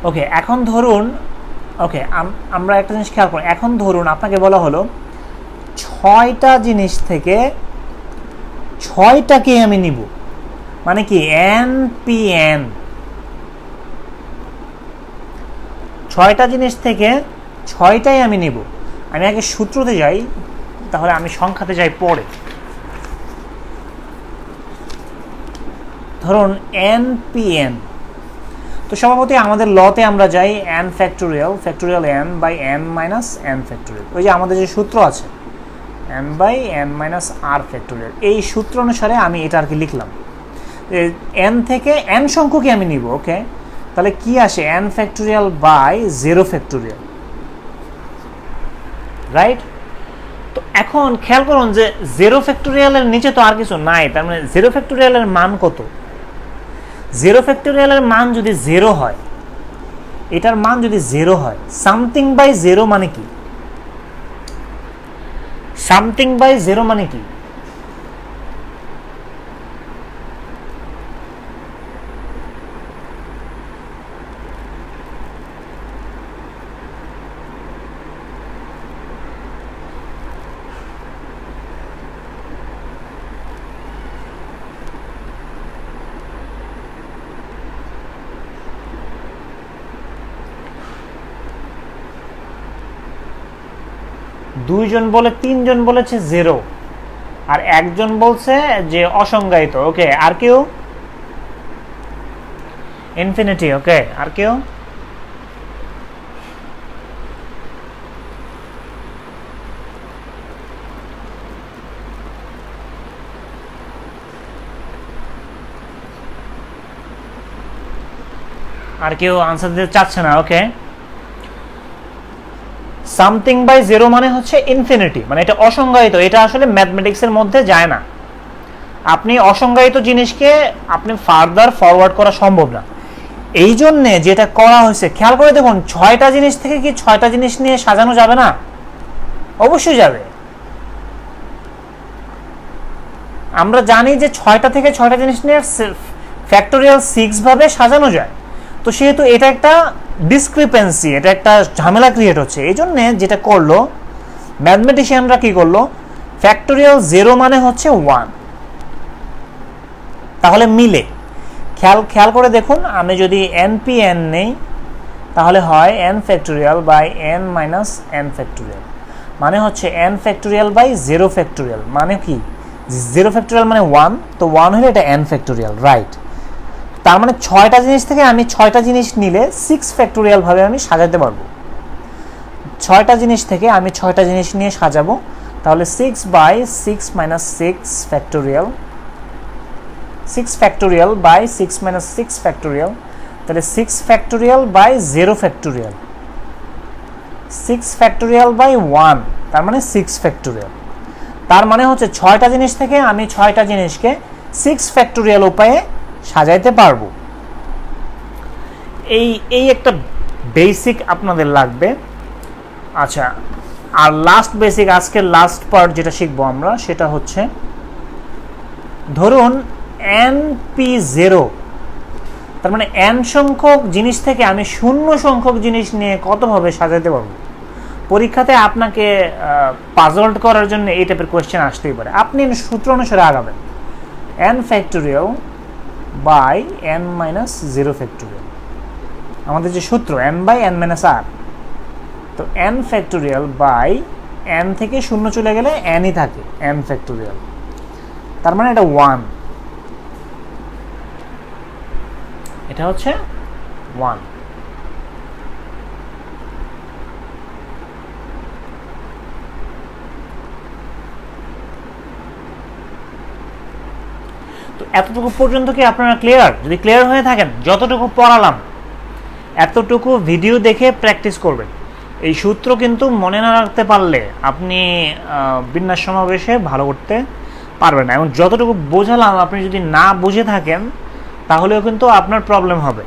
ওকে, এখন ধরুন, ওকে আমরা একটা জিনিস খেয়াল করি। এখন ধরুন আপনাকে বলা হলো 6টা জিনিস থেকে 6টাকে আমি নিব, মানে কি NPN। 6টা জিনিস থেকে 6টাই আমি নিব। আমি আগে সূত্রতে যাই, তাহলে আমি সংখ্যাতে যাই পরে। ধরুন NPN। তো স্বভাবতই আমাদের লতে আমরা যাই n factorial n by n minus n factorial. ওই যে আমাদের যে সূত্র আছে n by n minus r factorial, এই সূত্র অনুসারে আমি এটা আর কি লিখলাম। n থেকে n সংখ্যকই আমি নিব। ওকে, তাহলে কি আসে, n factorial by 0 factorial. Right? তো এখন খেয়াল করুন যে 0 ফ্যাক্টোরিয়ালের নিচে তো আর কিছু নাই, তার মানে 0 ফ্যাক্টোরিয়ালের মান কত? 0 ফ্যাক্টোরিয়ালের মান যদি 0 হয়, এটার মান যদি 0 হয়, সামথিং বাই 0 মানে কি? সামথিং বাই 0 মানে কি? দুইজন বলে, তিনজন বলেছে 0, আর একজন বলছে যে অসংজ্ঞায়িত। ওকে, আর কেউ? ইনফিনিটি। ওকে, আর কেউ? আর কেউ আনসার দিতে চাচ্ছে না? ওকে, সামথিং বাই 0 মানে হচ্ছে ইনফিনিটি, মানে এটা অসংজ্ঞায়িত, এটা আসলে ম্যাথমেটিক্সের মধ্যে যায় না। আপনি অসংজ্ঞায়িত জিনিসকে আপনি ফার্দার ফরওয়ার্ড করা সম্ভব না। এই জন্যে যেটা করা হয়েছে, খেয়াল করে দেখুন, 6টা জিনিস থেকে কি 6টা জিনিস নিয়ে সাজানো যাবে না? অবশ্যই যাবে। আমরা জানি যে 6টা থেকে 6টা জিনিস নিয়ে ফ্যাক্টোরিয়াল 6 ভাবে সাজানো যায়। তো সেহেতু এটা একটা ডিসক্রিপেন্সি, এটা একটা ঝামেলা ক্রিয়েট হচ্ছে। এই জন্য যেটা করলো ম্যাথমেটিশিয়ানরা, কি করলো, ফ্যাক্টোরিয়াল 0 মানে হচ্ছে 1, তাহলে মিলে। খেয়াল করে দেখুন, আমি যদি npn নেই তাহলে হয় n factorial by n minus n factorial, মানে হচ্ছে n ফ্যাক্টোরিয়াল বাই 0 ফ্যাক্টোরিয়াল। মানে কি, 0 ফ্যাক্টোরিয়াল মানে 1, তো 1 হলে এটা n ফ্যাক্টোরিয়াল, রাইট? তার মানে 6টা জিনিস থেকে আমি 6টা জিনিস নিলে 6 ফ্যাক্টোরিয়াল ভাবে আমি সাজাতে পারবো। 6টা জিনিস থেকে আমি 6টা জিনিস নিয়ে সাজাবো, তাহলে 6 by 6 minus 6 factorial, 6 factorial by 6 minus 6 factorial, তাহলে 6 factorial by 0 factorial, 6 factorial by 1, তার মানে 6 ফ্যাক্টোরিয়াল। তার মানে হচ্ছে 6টা জিনিস থেকে আমি 6টা জিনিসকে 6 ফ্যাক্টোরিয়াল উপায়ে সাজাইতে পারবো। এই একটা বেসিক আপনাদের লাগবে। আচ্ছা, আর লাস্ট বেসিক, আজকের লাস্ট পার্ট যেটা শিখবো আমরা, সেটা হচ্ছে ধরুন np0, তার মানে n সংখ্যক জিনিস থেকে আমি 0 সংখ্যক জিনিস নিয়ে কতভাবে সাজাতে পারবো। পরীক্ষাতে আপনাকে পাজলড করার জন্য এই টাইপের কোয়েশ্চেন আসতেই পারে। আপনি সূত্র অনুসারে আগাবেন, n factorial by n minus 0 factorial, আমাদের যে সূত্র n by n minus r। তো n ফ্যাক্টোরিয়াল বাই n থেকে 0 চলে গেলে nই থাকে, n ফ্যাক্টোরিয়াল, তার মানে এটা 1, এটা হচ্ছে 1। তো এতটুকু পর্যন্ত কি আপনারা ক্লিয়ার? যদি ক্লিয়ার হয়ে থাকেন, যতটুকু পড়ালাম এতটুকু ভিডিও দেখে প্র্যাকটিস করবেন। এই সূত্র কিন্তু মনে না রাখতে পারলে আপনি বিন্যাস সমাবেশে ভালো করতে পারবেন না। এবং যতটুকু বোঝালাম আপনি যদি না বুঝে থাকেন তাহলেও কিন্তু আপনার প্রবলেম হবে।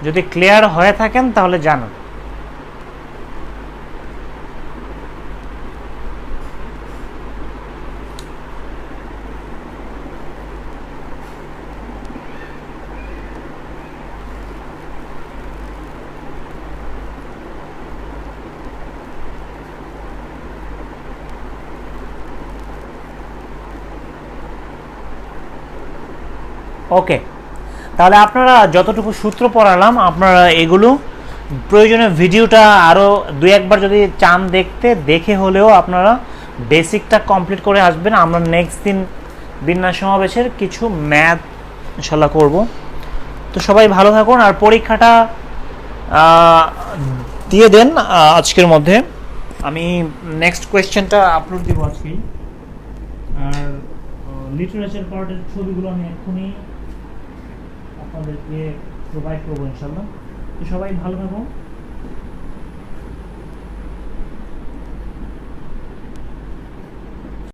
যদি ক্লিয়ার হয়ে থাকেন তাহলে জানুন। ওকে, তাহলে আপনারা যতটুকু সূত্র পড়ালাম আপনারা এগুলো প্রয়োজনে ভিডিওটা আরও 2-1বার যদি চান দেখতে, দেখে হলেও আপনারা বেসিকটা কমপ্লিট করে আসবেন। আমরা নেক্সট দিন বিন্যাস সমাবেশের কিছু ম্যাথ ইনশাল্লাহ করব। তো সবাই ভালো থাকুন, আর পরীক্ষাটা দিয়ে দেন আজকের মধ্যে। আমি নেক্সট কোয়েশ্চেনটা আপলোড দিব আজকেই। আর লিটারেচার পার্টের ছবিগুলো আমি এক্ষুনি আপনাদেরকে প্রোভাইড করবো ইনশাল্লাহ। তো সবাই ভালো থাকুন।